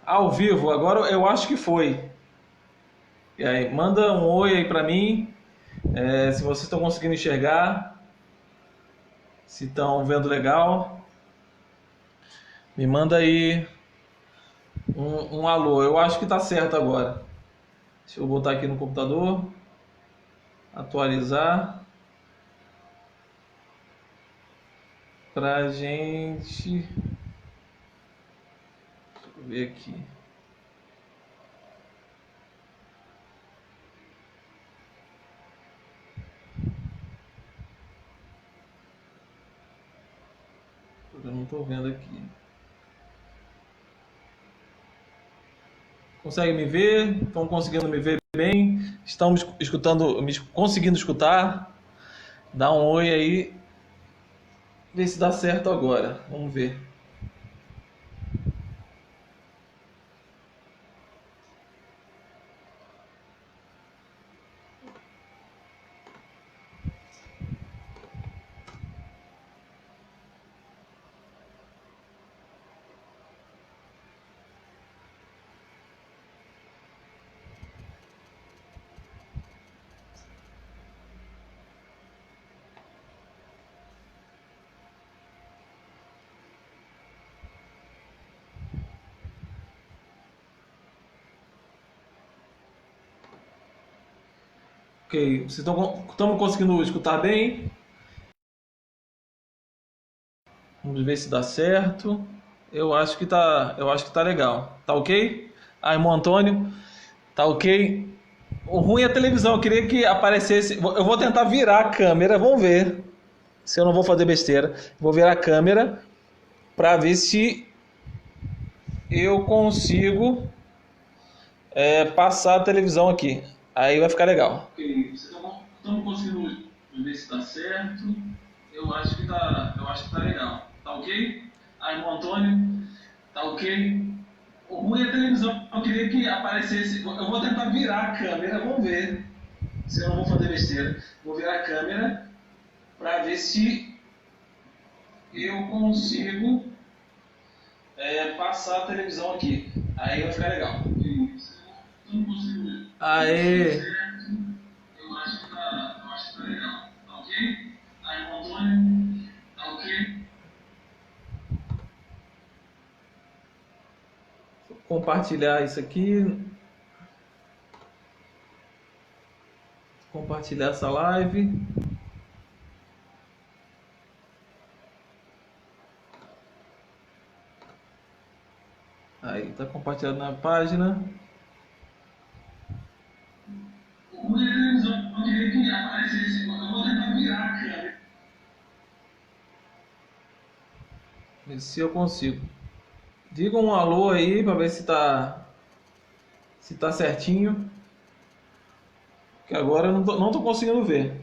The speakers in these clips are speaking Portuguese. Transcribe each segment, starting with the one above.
Ao vivo, agora eu acho que foi. E aí, manda um oi aí pra mim, se vocês estão conseguindo enxergar, se estão vendo legal. Me manda aí um alô. Eu acho que tá certo agora. Deixa eu botar aqui no computador, atualizar pra gente. Deixa eu ver aqui. Eu não tô vendo aqui. Consegue me ver? Estão conseguindo me ver bem? Estão me escutando, me conseguindo escutar? Dá um oi aí, vê se dá certo agora. Vamos ver. Ok, vocês estão conseguindo escutar bem? Vamos ver se dá certo. Eu acho que tá legal. Tá ok? Ah, irmão Antônio, tá ok? O ruim é a televisão, eu queria que aparecesse. Eu vou tentar virar a câmera, vamos ver se eu não vou fazer besteira. Vou virar a câmera para ver se eu consigo passar a televisão aqui. Aí vai ficar legal. Ok, vocês estão conseguindo ver se tá certo? Eu acho que tá legal. Tá ok? Ah, irmão Antônio, tá ok? O ruim é a televisão, eu queria que aparecesse. Eu vou tentar virar a câmera, vamos ver se eu não vou fazer besteira. Vou virar a câmera para ver se eu consigo passar a televisão aqui. Aí vai ficar legal. Não consigo ver. Aê! Eu acho que tá legal. Tá ok? Aí, Antônio, tá ok? Vou compartilhar isso aqui. Compartilhar essa live. Aí, tá compartilhado na página. Eu queria que aparecesse. Eu vou tentar virar a câmera. Ver se eu consigo. Diga um alô aí para ver se tá certinho. Que agora eu não tô conseguindo ver.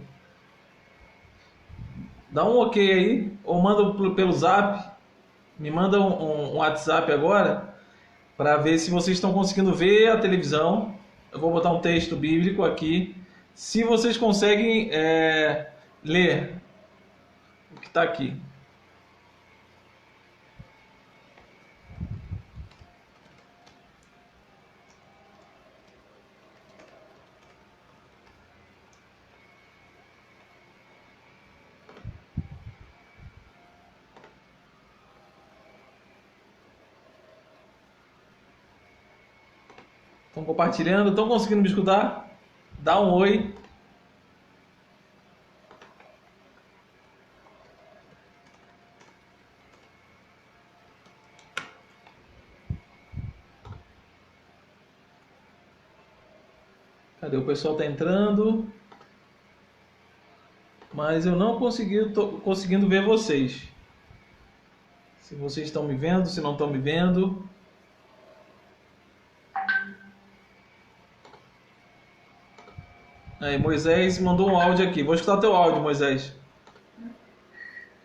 Dá um ok aí, ou manda pelo zap. Me manda um WhatsApp agora para ver se vocês estão conseguindo ver a televisão. Eu vou botar um texto bíblico aqui. Se vocês conseguem ler o que está aqui. Estão compartilhando? Estão conseguindo me escutar? Dá um oi. Cadê? O pessoal está entrando. Mas eu não tô conseguindo ver vocês. Se vocês estão me vendo, se não estão me vendo. Aí, Moisés mandou um áudio aqui. Vou escutar teu áudio, Moisés.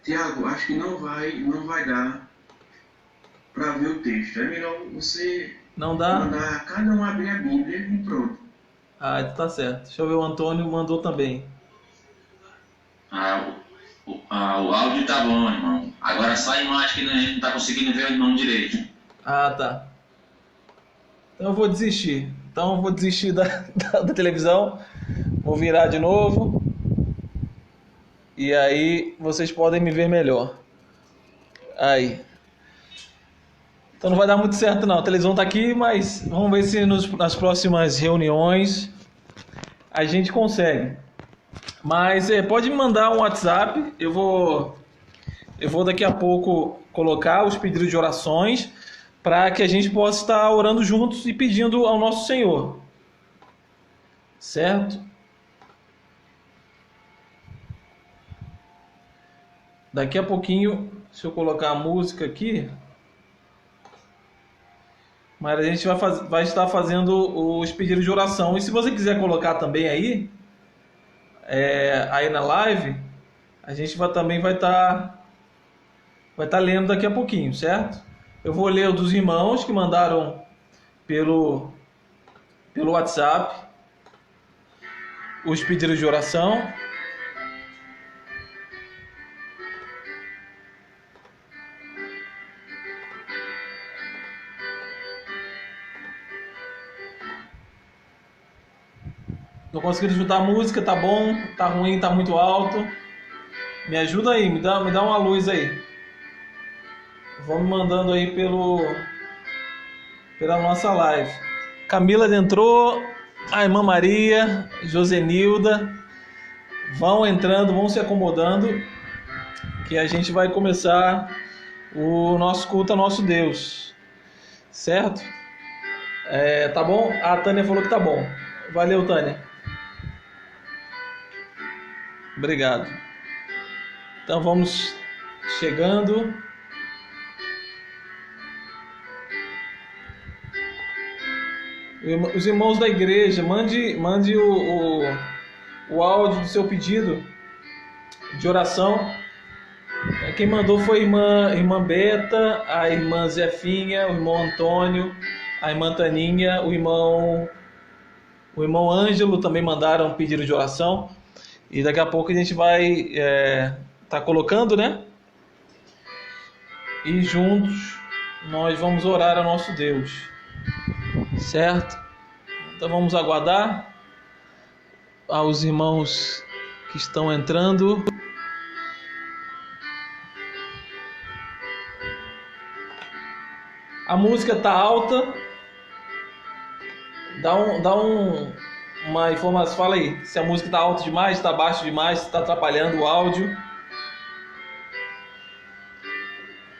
Tiago, acho que não vai dar para ver o texto. É melhor você Não dá? mandar cada um abrir a Bíblia e pronto. Ah, tá certo. Deixa eu ver, o Antônio mandou também. O áudio tá bom, irmão. Agora só a imagem que a gente não tá conseguindo ver o irmão direito. Ah, tá. Então eu vou desistir. Então eu vou desistir da televisão. Vou virar de novo. E aí vocês podem me ver melhor. Aí. Então não vai dar muito certo não. A televisão tá aqui, mas vamos ver se nas próximas reuniões a gente consegue. Mas pode me mandar um WhatsApp. Eu vou daqui a pouco colocar os pedidos de orações para que a gente possa estar orando juntos e pedindo ao nosso Senhor. Certo? Daqui a pouquinho, se eu colocar a música aqui, mas a gente vai estar fazendo os pedidos de oração. E se você quiser colocar também aí na live, a gente também vai estar lendo daqui a pouquinho, certo? Eu vou ler o dos irmãos que mandaram pelo WhatsApp os pedidos de oração. Não conseguindo escutar a música, tá bom, tá ruim, tá muito alto. Me ajuda aí, me dá uma luz aí. Vamos mandando aí pela nossa live. Camila entrou, a irmã Maria, Josenilda, vão entrando, vão se acomodando, que a gente vai começar o nosso culto ao nosso Deus, certo? Tá bom? A Tânia falou que tá bom. Valeu, Tânia. Obrigado. Então vamos chegando. Os irmãos da igreja, mande o áudio do seu pedido de oração. Quem mandou foi a irmã Beta, a irmã Zefinha, o irmão Antônio, a irmã Taninha, o irmão Ângelo também mandaram um pedido de oração. E daqui a pouco a gente vai tá colocando, né? E juntos nós vamos orar ao nosso Deus. Certo? Então vamos aguardar aos irmãos que estão entrando. A música tá alta. Dá uma informação, fala aí, se a música tá alta demais, tá baixo demais, se tá atrapalhando o áudio.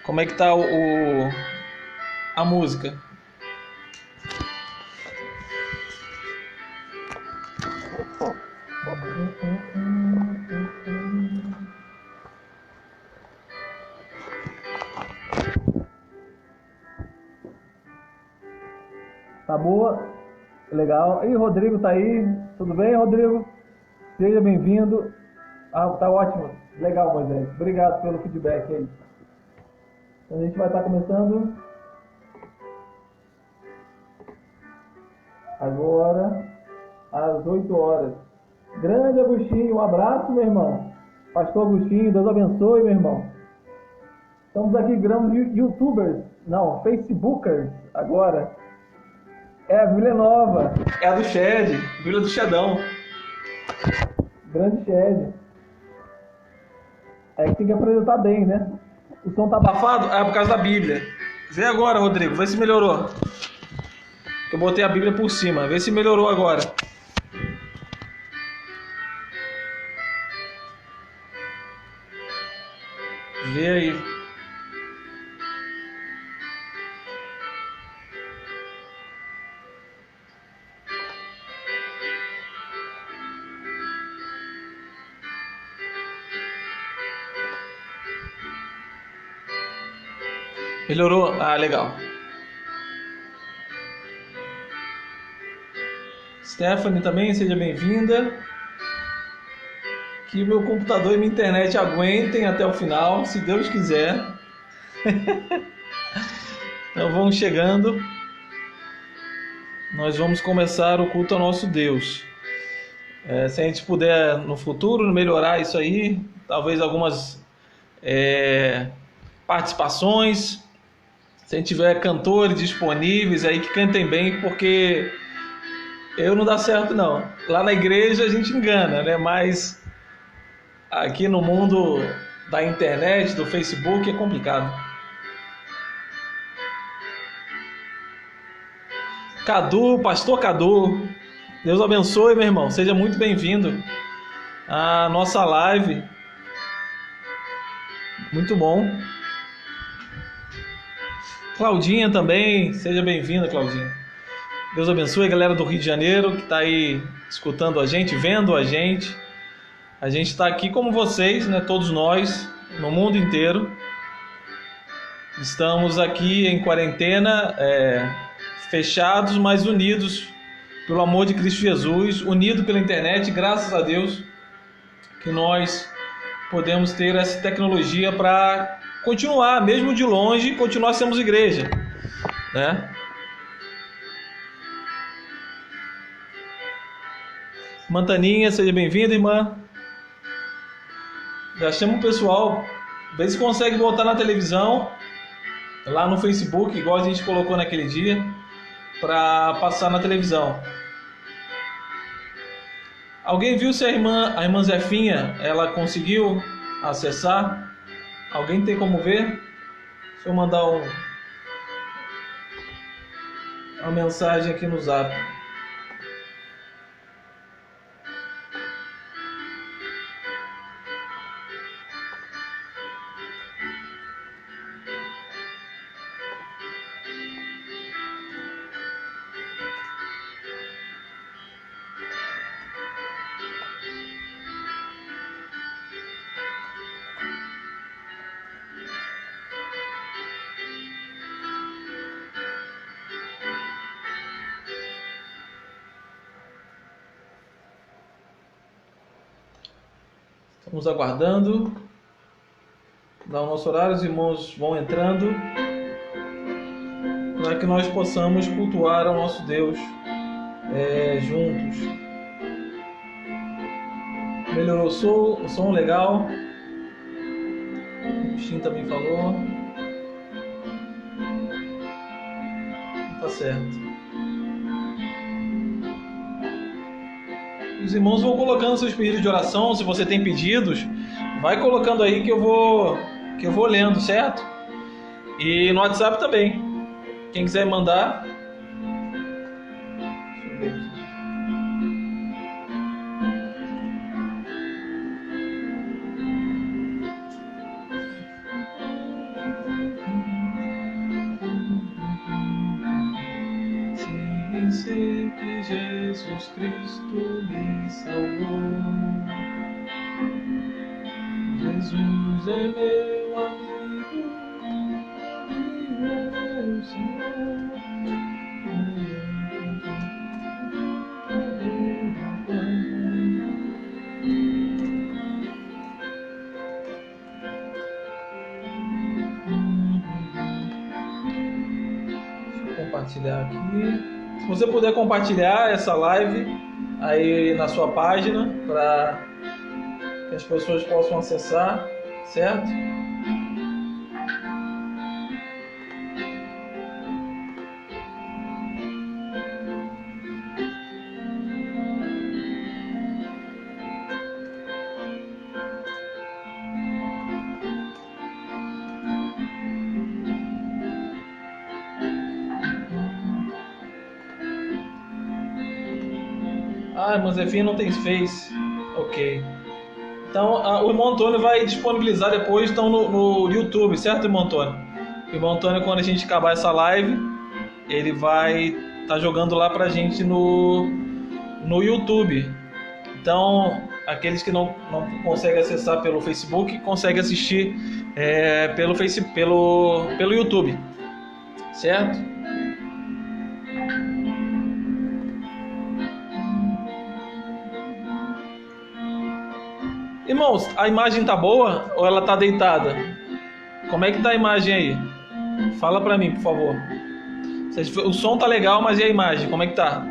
Como é que tá a música? Tá boa? Legal. E Rodrigo tá aí? Tudo bem, Rodrigo? Seja bem-vindo. Tá ótimo. Legal, Moisés. Obrigado pelo feedback aí. Então a gente vai estar começando agora às 8 horas. Grande Agostinho, um abraço, meu irmão. Pastor Agostinho, Deus abençoe, meu irmão. Estamos aqui, grandes youtubers, não, facebookers agora. A Bíblia nova, é a do Shed, Bíblia do Shedão. Grande Shed. É que tem que apresentar bem, né? O som tá abafado? É por causa da Bíblia. Vê agora, Rodrigo, vê se melhorou. Eu botei a Bíblia por cima, vê se melhorou agora. Vê aí. Melhorou? Ah, legal. Stephanie também, seja bem-vinda. Que meu computador e minha internet aguentem até o final, se Deus quiser. Então vamos chegando. Nós vamos começar o culto ao nosso Deus. Se a gente puder no futuro melhorar isso aí, talvez algumas participações, Se a gente tiver cantores disponíveis aí que cantem bem, porque eu não dá certo não. Lá na igreja a gente engana, né? Mas aqui no mundo da internet, do Facebook, é complicado. Cadu, pastor Cadu, Deus abençoe, meu irmão. Seja muito bem-vindo à nossa live. Muito bom. Claudinha também, seja bem-vinda, Claudinha. Deus abençoe a galera do Rio de Janeiro que está aí escutando a gente, vendo a gente. A gente está aqui como vocês, né? Todos nós, no mundo inteiro. Estamos aqui em quarentena, fechados, mas unidos pelo amor de Cristo Jesus, unidos pela internet, graças a Deus que nós podemos ter essa tecnologia para continuar, mesmo de longe, continuar sermos igreja, né? Mantaninha, seja bem-vinda, irmã. Já chama o pessoal, vê se consegue botar na televisão, lá no Facebook, igual a gente colocou naquele dia, para passar na televisão. Alguém viu se a irmã Zefinha, ela conseguiu acessar? Alguém tem como ver? Deixa eu mandar uma mensagem aqui no Zap. Estamos aguardando. Dá o nosso horário, os irmãos vão entrando, para que nós possamos cultuar ao nosso Deus juntos. Melhorou o som legal. O Bichinho também falou. Tá certo. Os irmãos vão colocando seus pedidos de oração. Se você tem pedidos, vai colocando aí que eu vou lendo, certo? E no WhatsApp também. Quem quiser mandar. Deixa eu ver aqui. Sim, sei que Jesus Cristo me salvou. Jesus é meu amigo e meu Senhor. Deixa eu compartilhar aqui. Se você puder compartilhar essa live aí na sua página para que as pessoas possam acessar, certo? Ah, irmão Zefinha não tem Face. Ok. Então, o irmão Antônio vai disponibilizar depois então, no YouTube, certo, irmão Antônio? O irmão Antônio, quando a gente acabar essa live, ele vai estar jogando lá pra gente no YouTube. Então, aqueles que não conseguem acessar pelo Facebook, conseguem assistir pelo YouTube, certo? Irmãos, a imagem tá boa ou ela tá deitada? Como é que tá a imagem aí? Fala pra mim, por favor. O som tá legal, mas e a imagem? Como é que tá?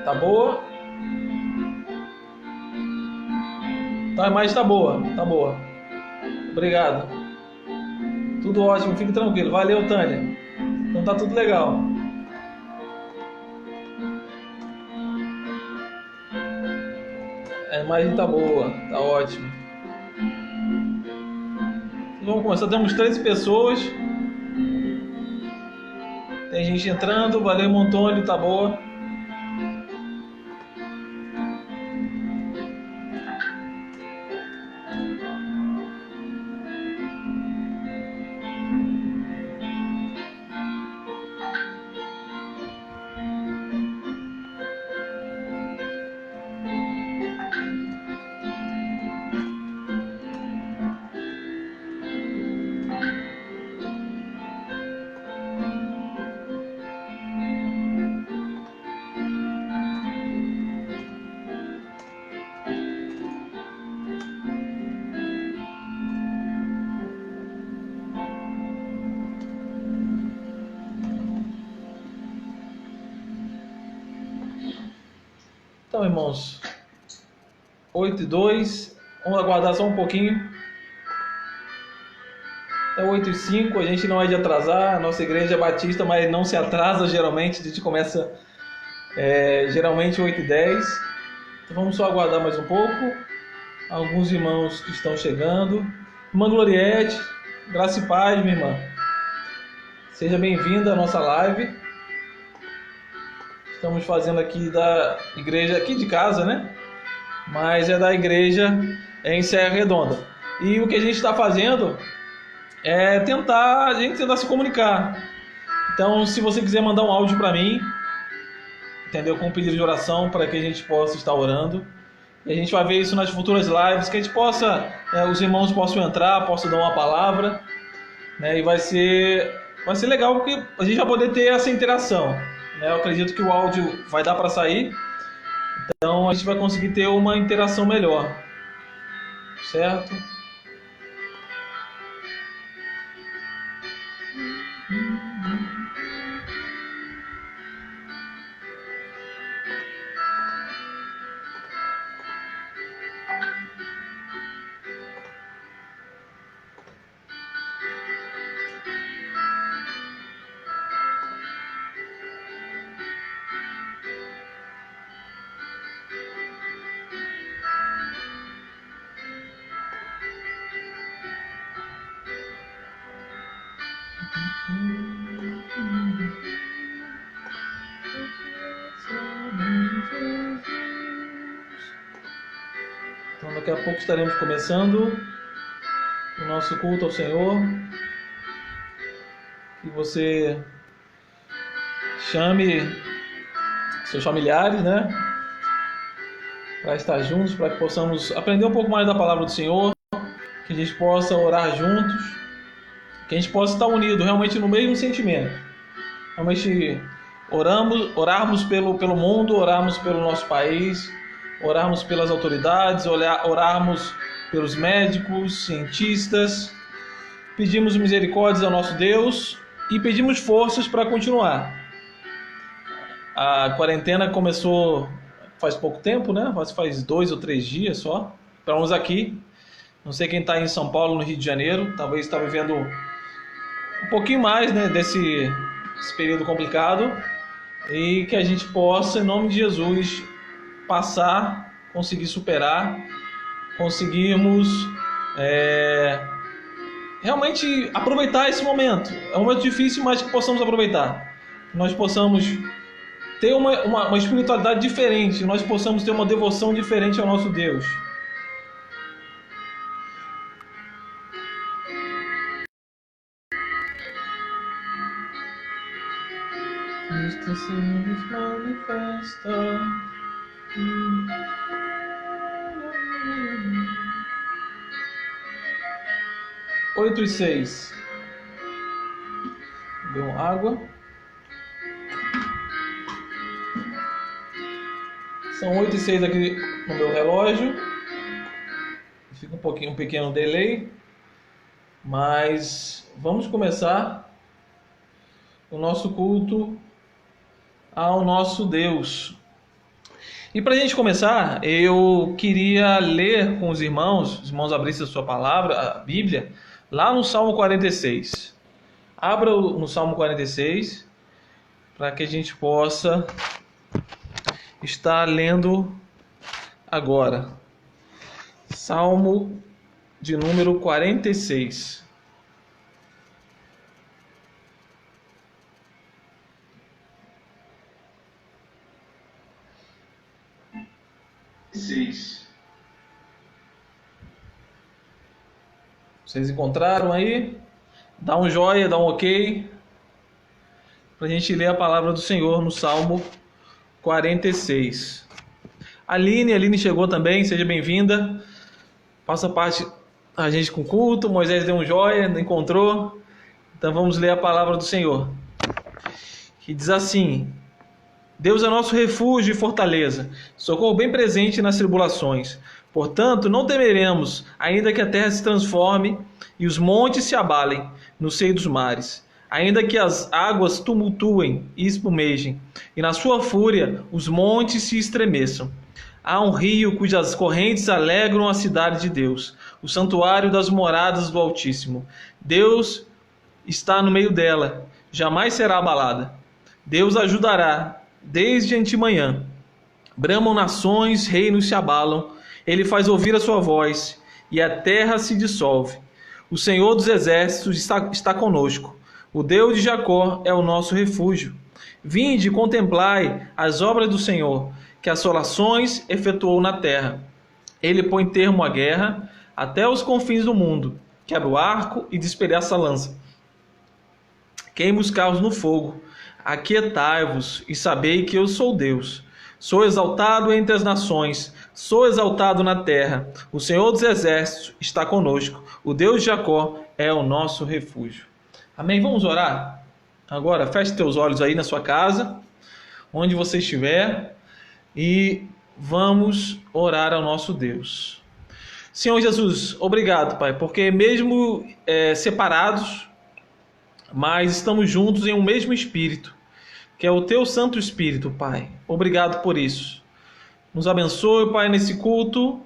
Tá boa? Tá, a imagem tá boa, tá boa. Obrigado. Tudo ótimo, fique tranquilo. Valeu, Tânia. Então tá tudo legal. A imagem tá boa, tá ótimo. Vamos começar, temos 13 pessoas. Tem gente entrando, valeu, Montônio, tá boa. Então, irmãos, 8:02, vamos aguardar só um pouquinho. Até 8:05, a gente não é de atrasar, a nossa igreja é batista, mas não se atrasa geralmente, a gente começa geralmente 8:10. Então vamos só aguardar mais um pouco. Alguns irmãos que estão chegando. Irmã Gloriete, graça e paz, minha irmã. Seja bem-vinda à nossa live. Estamos fazendo aqui da igreja, aqui de casa, né? Mas é da igreja em Serra Redonda. E o que a gente está fazendo é tentar se comunicar. Então, se você quiser mandar um áudio para mim, entendeu? Com um pedido de oração para que a gente possa estar orando. E a gente vai ver isso nas futuras lives, que a gente possa, os irmãos possam entrar, possam dar uma palavra, né? E vai ser legal porque a gente vai poder ter essa interação. Eu acredito que o áudio vai dar para sair, então a gente vai conseguir ter uma interação melhor, certo? Então daqui a pouco estaremos começando o nosso culto ao Senhor. Que você chame seus familiares, né? Para estar juntos, para que possamos aprender um pouco mais da palavra do Senhor, que a gente possa orar juntos, que a gente possa estar unido realmente no mesmo sentimento. Realmente orarmos pelo mundo, orarmos pelo nosso país, orarmos pelas autoridades, orarmos pelos médicos, cientistas, pedimos misericórdia ao nosso Deus e pedimos forças para continuar. A quarentena começou faz pouco tempo, né? Faz 2 ou 3 dias só. Estamos aqui. Não sei quem está em São Paulo, no Rio de Janeiro, talvez está vivendo um pouquinho mais, né, desse período complicado, e que a gente possa, em nome de Jesus, passar, conseguir superar, conseguirmos realmente aproveitar esse momento. É um momento difícil, mas que possamos aproveitar. Nós possamos ter uma espiritualidade diferente, nós possamos ter uma devoção diferente ao nosso Deus. Cristo se nos manifesta. 8:06. Bebeu água. São 8:06 aqui no meu relógio. Fica um pequeno delay. Mas vamos começar o nosso culto ao nosso Deus. E para a gente começar, eu queria ler com os irmãos abrissem a sua palavra, a Bíblia, lá no Salmo 46. Abra no Salmo 46, para que a gente possa estar lendo agora. Salmo de número 46. Vocês encontraram aí? Dá um joinha, dá um ok, para a gente ler a palavra do Senhor no Salmo 46. Aline chegou também, seja bem-vinda. Faça parte a gente com culto. Moisés deu um joia, não encontrou. Então vamos ler a palavra do Senhor, que diz assim: Deus é nosso refúgio e fortaleza, socorro bem presente nas tribulações. Portanto, não temeremos, ainda que a terra se transforme e os montes se abalem no seio dos mares, ainda que as águas tumultuem e espumejem, e na sua fúria os montes se estremeçam. Há um rio cujas correntes alegram a cidade de Deus, o santuário das moradas do Altíssimo. Deus está no meio dela, jamais será abalada. Deus ajudará desde antemanhã. Bramam nações, reinos se abalam. Ele faz ouvir a sua voz, e a terra se dissolve. O Senhor dos exércitos está conosco. O Deus de Jacó é o nosso refúgio. Vinde e contemplai as obras do Senhor, que assolações efetuou na terra. Ele põe termo à guerra até os confins do mundo. Quebra o arco e despedaça a lança. Queima os carros no fogo. Aquietai-vos e sabei que eu sou Deus. Sou exaltado entre as nações, sou exaltado na terra. O Senhor dos exércitos está conosco. O Deus de Jacó é o nosso refúgio. Amém? Vamos orar? Agora, feche teus olhos aí na sua casa, onde você estiver, e vamos orar ao nosso Deus. Senhor Jesus, obrigado, Pai, porque mesmo separados, mas estamos juntos em um mesmo Espírito, que é o Teu Santo Espírito, Pai. Obrigado por isso. Nos abençoe, Pai, nesse culto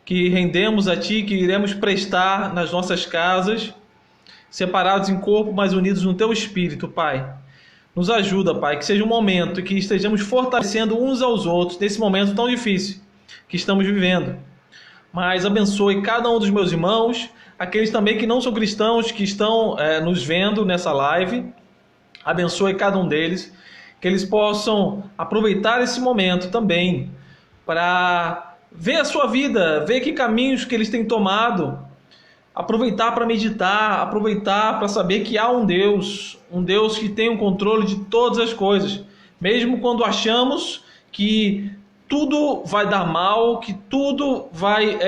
que rendemos a Ti, que iremos prestar nas nossas casas, separados em corpo, mas unidos no Teu Espírito, Pai. Nos ajuda, Pai, que seja um momento que estejamos fortalecendo uns aos outros nesse momento tão difícil que estamos vivendo. Mas abençoe cada um dos meus irmãos, aqueles também que não são cristãos, que estão nos vendo nessa live. Abençoe cada um deles, que eles possam aproveitar esse momento também para ver a sua vida, ver que caminhos que eles têm tomado, aproveitar para meditar, aproveitar para saber que há um Deus que tem o controle de todas as coisas, mesmo quando achamos que tudo vai dar mal, que tudo vai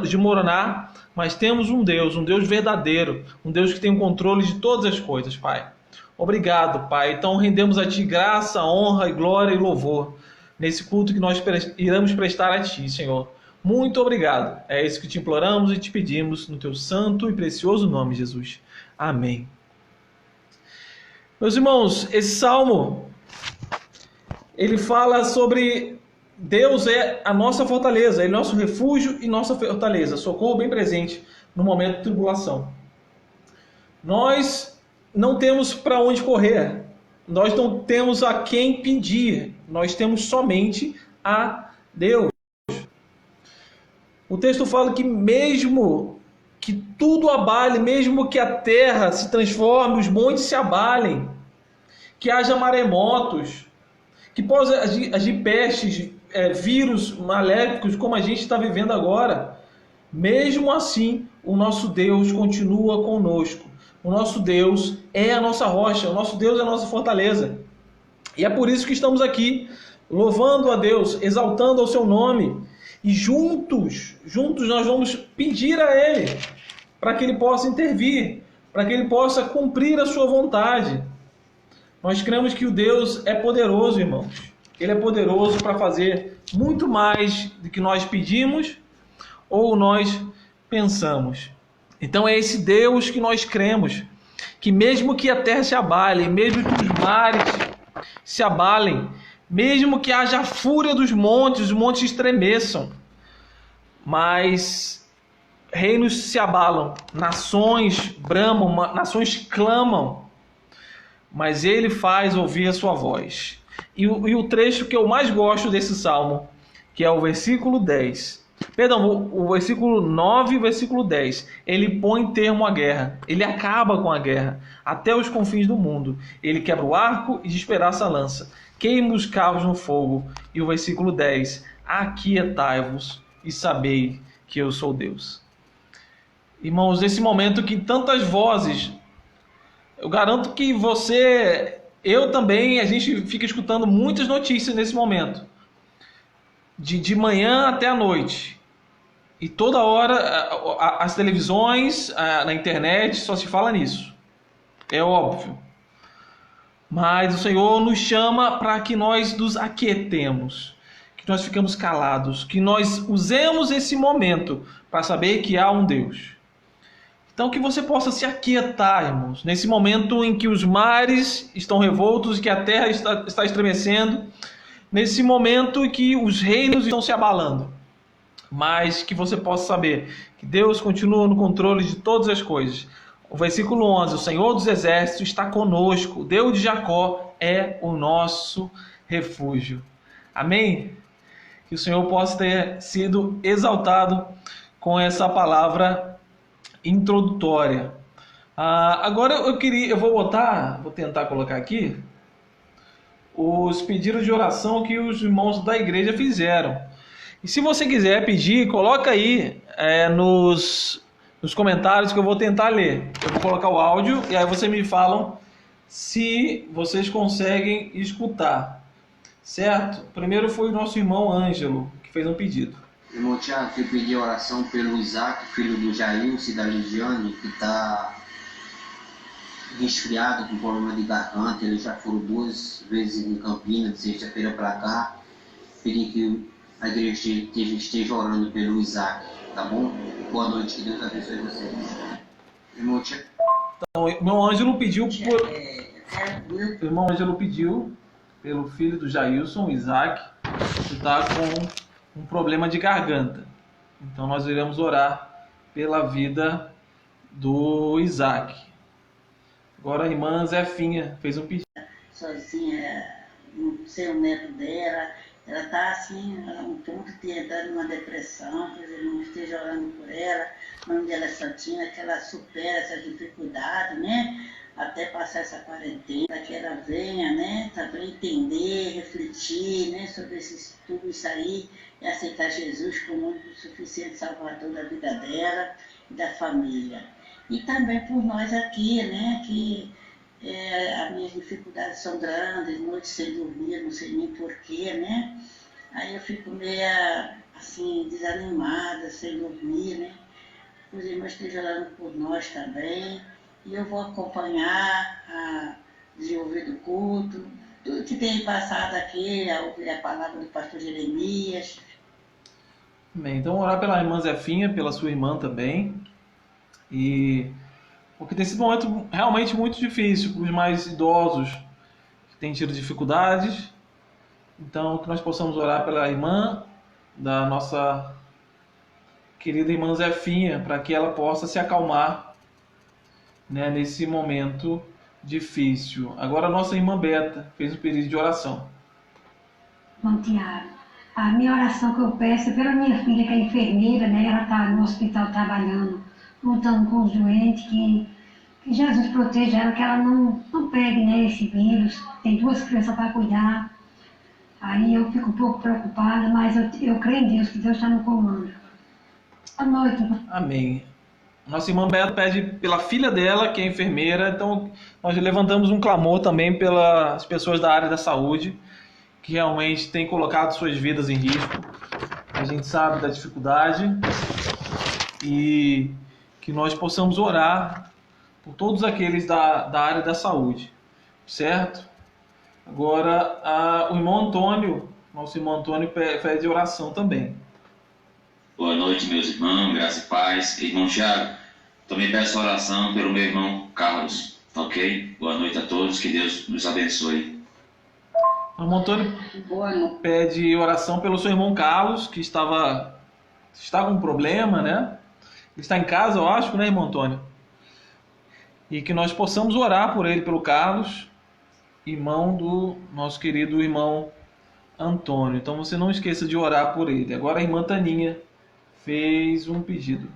desmoronar, mas temos um Deus verdadeiro, um Deus que tem o controle de todas as coisas, Pai. Obrigado, Pai. Então rendemos a Ti graça, honra, glória e louvor nesse culto que nós iremos prestar a Ti, Senhor. Muito obrigado. É isso que te imploramos e te pedimos no Teu santo e precioso nome, Jesus. Amém. Meus irmãos, esse salmo, ele fala sobre Deus é a nossa fortaleza, Ele é nosso refúgio e nossa fortaleza, socorro bem presente no momento de tribulação. Nós não temos para onde correr, nós não temos a quem pedir, nós temos somente a Deus. O texto fala que mesmo que tudo abale, mesmo que a terra se transforme, os montes se abalem, que haja maremotos, que possa agir pestes, vírus maléficos como a gente está vivendo agora, mesmo assim o nosso Deus continua conosco. O nosso Deus é a nossa rocha, o nosso Deus é a nossa fortaleza. E é por isso que estamos aqui, louvando a Deus, exaltando ao seu nome. E juntos nós vamos pedir a Ele, para que Ele possa intervir, para que Ele possa cumprir a sua vontade. Nós cremos que o Deus é poderoso, irmãos. Ele é poderoso para fazer muito mais do que nós pedimos ou nós pensamos. Então é esse Deus que nós cremos, que mesmo que a terra se abale, mesmo que os mares se abalem, Mesmo que haja a fúria dos montes, os montes estremeçam, mas reinos se abalam, nações bramam, nações clamam, mas ele faz ouvir a sua voz. E o trecho que eu mais gosto desse salmo, que é o versículo 10. Perdão, o versículo 9 e o versículo 10. Ele põe termo à guerra. Ele acaba com a guerra até os confins do mundo. Ele quebra o arco e despedaça a lança. Queima os carros no fogo. E o versículo 10. Aquietai-vos e sabei que eu sou Deus. Irmãos, nesse momento que tantas vozes... Eu garanto que você... Eu também, a gente fica escutando muitas notícias nesse momento. De manhã até a noite. E toda hora as televisões, na internet, só se fala nisso. É óbvio. Mas o Senhor nos chama para que nós nos aquietemos. Que nós ficamos calados. Que nós usemos esse momento para saber que há um Deus. Então que você possa se aquietar, irmãos. Nesse momento em que os mares estão revoltos e que a terra está estremecendo. Nesse momento em que os reinos estão se abalando, mas que você possa saber que Deus continua no controle de todas as coisas. O versículo 11, o Senhor dos Exércitos está conosco, o Deus de Jacó é o nosso refúgio. Amém? Que o Senhor possa ter sido exaltado com essa palavra introdutória. Agora eu vou tentar colocar aqui os pedidos de oração que os irmãos da igreja fizeram. E se você quiser pedir, coloca aí nos comentários que eu vou tentar ler. Eu vou colocar o áudio e aí vocês me falam se vocês conseguem escutar. Certo? Primeiro foi o nosso irmão Ângelo, que fez um pedido. Irmão Tiago, eu pedi oração pelo Isaac, filho do Jailson e da Lidiane, que está resfriado, com problema de garganta. Ele já foram 2 vezes em Campinas, de sexta-feira para cá. Pedi que a igreja esteja orando pelo Isaac, tá bom? Boa noite, que Deus abençoe vocês. Irmão Tiago. Então, o irmão Ângelo pediu pelo filho do Jailson, Isaac, que está com um problema de garganta. Então nós iremos orar pela vida do Isaac. Agora a irmã Zefinha fez um pedido. Sozinha, não sei o neto dela, ela está assim, a um ponto de entrar numa depressão, que os irmãos estejam orando por ela, o nome dela é Santina, que ela supera essa dificuldade, né? Até passar essa quarentena, que ela venha, né? Também entender, refletir, né? Sobre tudo isso aí e aceitar Jesus como o suficiente salvador da vida dela e da família. E também por nós aqui, né, que as minhas dificuldades são grandes, noites sem dormir, não sei nem porquê, né? Aí eu fico meio, assim, desanimada, sem dormir, né? Os irmãos estejam orando por nós também. E eu vou acompanhar a desenvolver do culto, tudo que tem passado aqui, a ouvir a palavra do pastor Jeremias. Bem, então orar pela irmã Zefinha, pela sua irmã também. Porque tem sido um momento realmente muito difícil para os mais idosos que têm tido dificuldades. Então, que nós possamos orar pela irmã da nossa querida irmã Zefinha, para que ela possa se acalmar, né, nesse momento difícil. Agora a nossa irmã Beta fez um pedido de oração. Bom, Tiago, a minha oração que eu peço é pela minha filha, que é enfermeira, né? Ela está no hospital trabalhando, lutando com os doentes, que Jesus proteja ela, que ela não pegue, né, esse vírus. Tem 2 crianças para cuidar. Aí eu fico um pouco preocupada, mas eu creio em Deus, que Deus está no comando. Boa noite. Amém. Nossa irmã Beta pede pela filha dela, que é enfermeira. Então nós levantamos um clamor também pelas pessoas da área da saúde, que realmente têm colocado suas vidas em risco. A gente sabe da dificuldade e que nós possamos orar por todos aqueles da área da saúde, certo? Agora, o irmão Antônio, nosso irmão Antônio pede oração também. Boa noite, meus irmãos, graça e paz. Irmão Tiago, também peço oração pelo meu irmão Carlos, ok? Boa noite a todos, que Deus nos abençoe. O irmão Antônio Boa noite. pede oração pelo seu irmão Carlos, que está com um problema, né? Ele está em casa, eu acho, né, irmão Antônio? E que nós possamos orar por ele, pelo Carlos, irmão do nosso querido irmão Antônio. Então você não esqueça de orar por ele. Agora a irmã Taninha fez um pedido.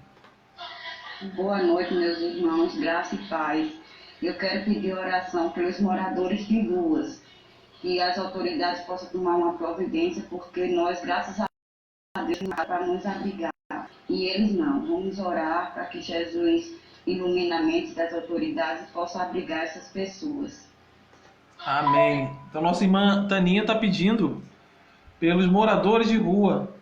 Boa noite, meus irmãos, graça e paz. Eu quero pedir oração pelos moradores de ruas, que as autoridades possam tomar uma providência, porque nós, graças a Deus, para nos abrigar. E eles não. Vamos orar para que Jesus ilumine a mente das autoridades e possa abrigar essas pessoas. Amém. Então nossa irmã Taninha está pedindo pelos moradores de rua,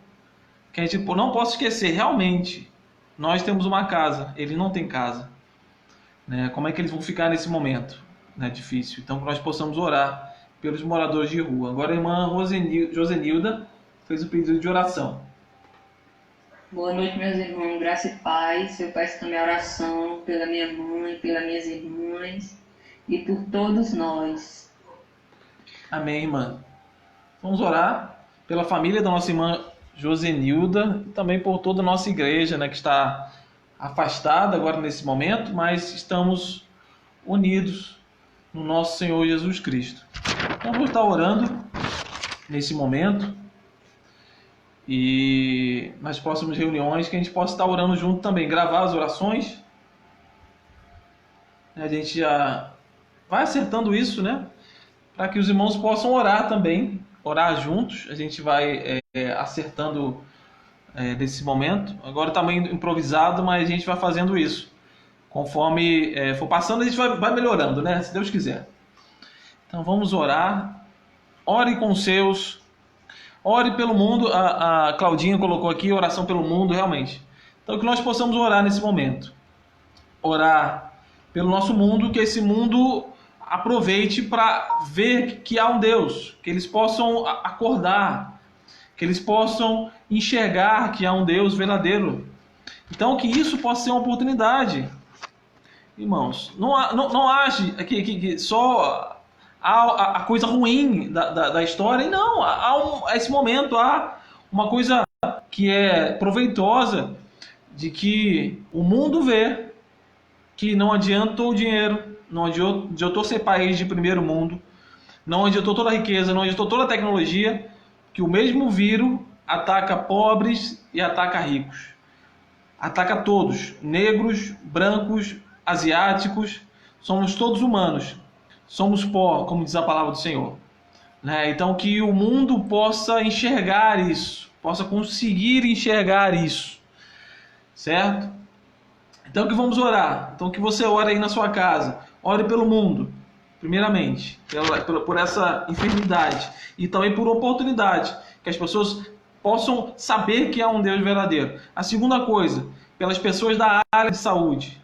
que a gente não possa esquecer, realmente, nós temos uma casa, eles não têm casa. Né? Como é que eles vão ficar nesse momento? Né? Difícil. Então que nós possamos orar pelos moradores de rua. Agora a irmã Josenilda fez o pedido de oração. Boa noite, meus irmãos, graça e paz. Eu peço também oração pela minha mãe, pelas minhas irmãs e por todos nós. Amém, irmã. Vamos orar pela família da nossa irmã Josenilda e também por toda a nossa igreja, né, que está afastada agora nesse momento, mas estamos unidos no nosso Senhor Jesus Cristo. Então, vou estar orando nesse momento e nas próximas reuniões que a gente possa estar orando junto também, gravar as orações. A gente já vai acertando isso, né? Para que os irmãos possam orar também, orar juntos. A gente vai acertando nesse momento. Agora está meio improvisado, mas a gente vai fazendo isso. Conforme for passando, a gente vai melhorando, né? Se Deus quiser. Então vamos orar. Ore com os seus. Ore pelo mundo. A Claudinha colocou aqui, oração pelo mundo, realmente. Então que nós possamos orar nesse momento. Orar pelo nosso mundo, que esse mundo aproveite para ver que há um Deus. Que eles possam acordar. Que eles possam enxergar que há um Deus verdadeiro. Então que isso possa ser uma oportunidade. Irmãos, não ache que só há a coisa ruim da história. E não, há esse momento, há uma coisa que é proveitosa, de que o mundo vê que não adianta o dinheiro, não adiantou ser país de primeiro mundo, não adiantou toda a riqueza, não adiantou toda a tecnologia, que o mesmo vírus ataca pobres e ataca ricos. Ataca todos, negros, brancos, asiáticos, somos todos humanos, somos pó, como diz a palavra do Senhor. Né? Então que o mundo possa enxergar isso, possa conseguir enxergar isso, certo? Então que vamos orar, então que você ore aí na sua casa, ore pelo mundo, primeiramente, por essa enfermidade e também por oportunidade, que as pessoas possam saber que há um Deus verdadeiro. A segunda coisa, pelas pessoas da área de saúde.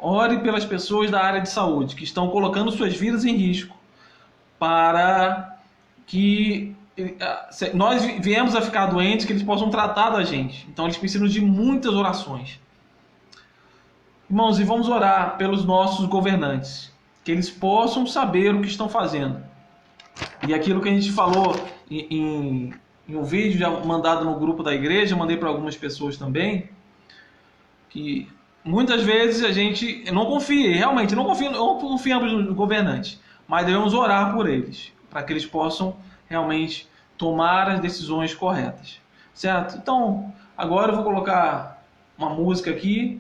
Ore pelas pessoas da área de saúde que estão colocando suas vidas em risco para que nós viemos a ficar doentes, que eles possam tratar da gente. Então eles precisam de muitas orações. Irmãos, e vamos orar pelos nossos governantes, que eles possam saber o que estão fazendo. E aquilo que a gente falou em um vídeo já mandado no grupo da igreja, mandei para algumas pessoas também, que muitas vezes a gente não confia, realmente não confiamos nos governantes, mas devemos orar por eles, para que eles possam realmente tomar as decisões corretas, certo? Então, agora eu vou colocar uma música aqui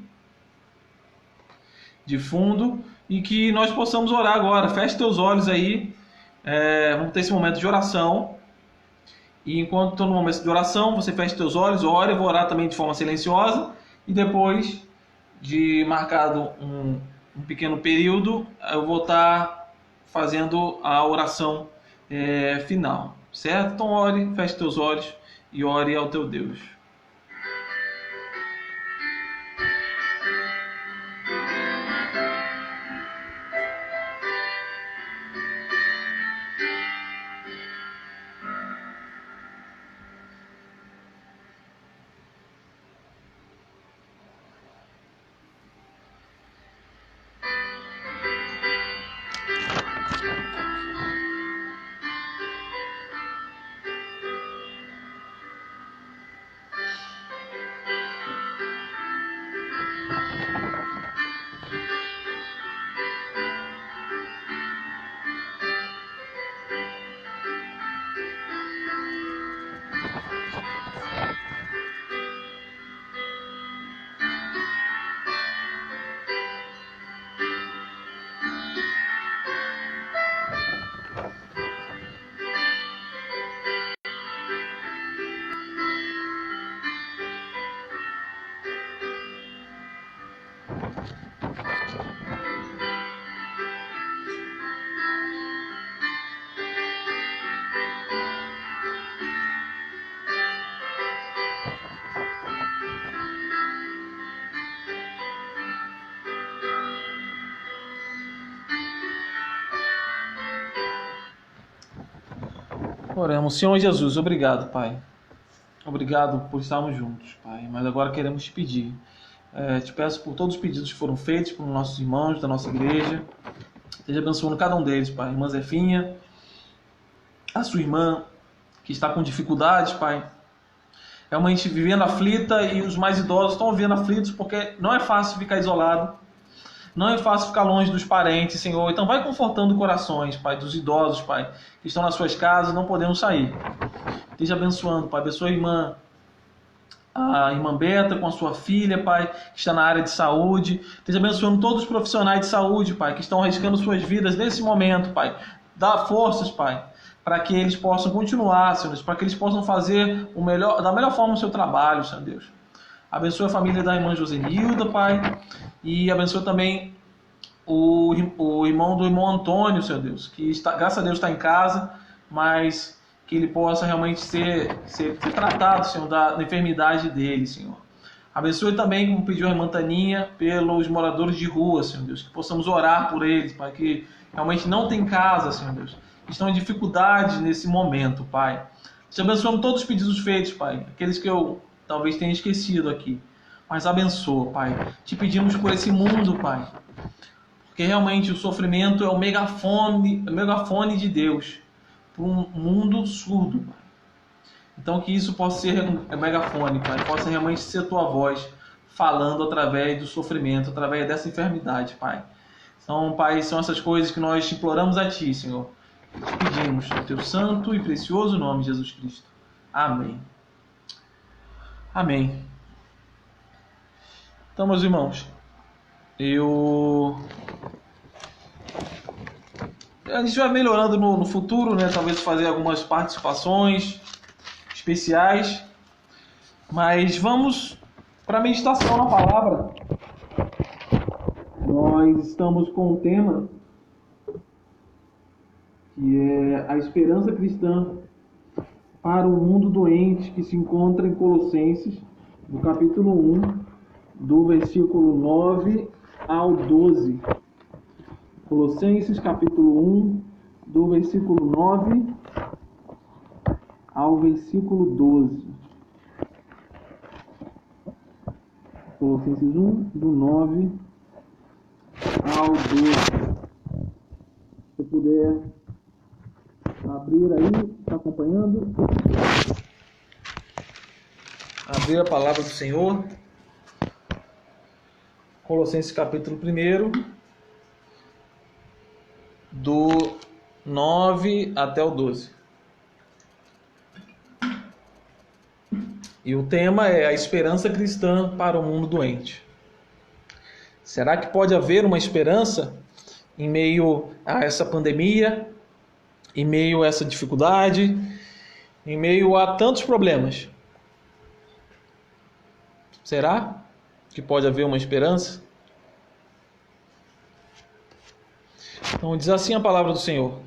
de fundo e que nós possamos orar agora. Feche teus olhos aí, vamos ter esse momento de oração. E enquanto estou no momento de oração, você fecha teus olhos, ore. Eu vou orar também de forma silenciosa e depois de marcado um pequeno período, eu vou estar fazendo a oração final, certo? Então ore, feche teus olhos e ore ao teu Deus. Oremos. Senhor Jesus, obrigado, Pai. Obrigado por estarmos juntos, Pai. Mas agora queremos te pedir. Te peço por todos os pedidos que foram feitos por nossos irmãos da nossa igreja. Esteja abençoando cada um deles, Pai. Irmã Zefinha, a sua irmã que está com dificuldades, Pai. Realmente vivendo aflita, e os mais idosos estão vivendo aflitos porque não é fácil ficar isolado. Não é fácil ficar longe dos parentes, Senhor. Então vai confortando corações, Pai, dos idosos, Pai, que estão nas suas casas, não podendo sair. Esteja abençoando, Pai. Abençoa a irmã Beta com a sua filha, Pai, que está na área de saúde. Esteja abençoando todos os profissionais de saúde, Pai, que estão arriscando suas vidas nesse momento, Pai. Dá forças, Pai, para que eles possam continuar, Senhor Deus, para que eles possam fazer da melhor forma o seu trabalho, Senhor Deus. Abençoa a família da irmã Josenilda, Pai, e abençoa também o irmão do irmão Antônio, Senhor Deus, que está, graças a Deus está em casa, mas que ele possa realmente ser tratado, Senhor, da enfermidade dele, Senhor. Abençoe também, como pediu a irmã Taninha, pelos moradores de rua, Senhor Deus, que possamos orar por eles, Pai, que realmente não tem casa, Senhor Deus, que estão em dificuldade nesse momento, Pai. Te abençoamos todos os pedidos feitos, Pai, aqueles que eu talvez tenha esquecido aqui, mas abençoa, Pai. Te pedimos por esse mundo, Pai, porque realmente o sofrimento é o megafone de Deus para um mundo surdo, Pai. Então que isso possa ser megafone, Pai, possa realmente ser tua voz falando através do sofrimento, através dessa enfermidade, Pai. Então, Pai, são essas coisas que nós imploramos a Ti, Senhor. Te pedimos no Teu santo e precioso nome, Jesus Cristo. Amém. Amém. Então, meus irmãos, a gente vai melhorando no futuro, né? Talvez fazer algumas participações especiais, mas vamos para a meditação na palavra. Nós estamos com um tema que é a esperança cristã para o mundo doente, que se encontra em Colossenses, no capítulo 1, do versículo 9 ao 12. Colossenses, capítulo 1, do versículo 9 ao versículo 12. Colossenses 1, do 9 ao 12. Se puder abrir aí, está acompanhando? Abrir a palavra do Senhor. Colossenses capítulo 1, do 9 até o 12. E o tema é a esperança cristã para o mundo doente. Será que pode haver uma esperança em meio a essa pandemia, em meio a essa dificuldade, em meio a tantos problemas? Será que pode haver uma esperança? Então diz assim a palavra do Senhor: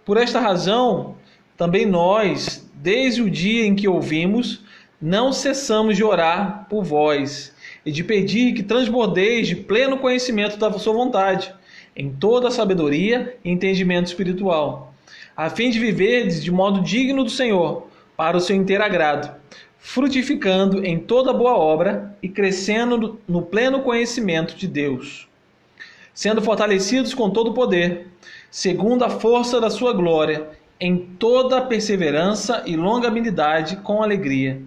por esta razão, também nós, desde o dia em que ouvimos, não cessamos de orar por vós e de pedir que transbordeis de pleno conhecimento da sua vontade, em toda a sabedoria e entendimento espiritual, a fim de viverdes de modo digno do Senhor, para o seu inteiro agrado, frutificando em toda boa obra e crescendo no pleno conhecimento de Deus, sendo fortalecidos com todo o poder, segundo a força da sua glória, em toda perseverança e longanimidade com alegria,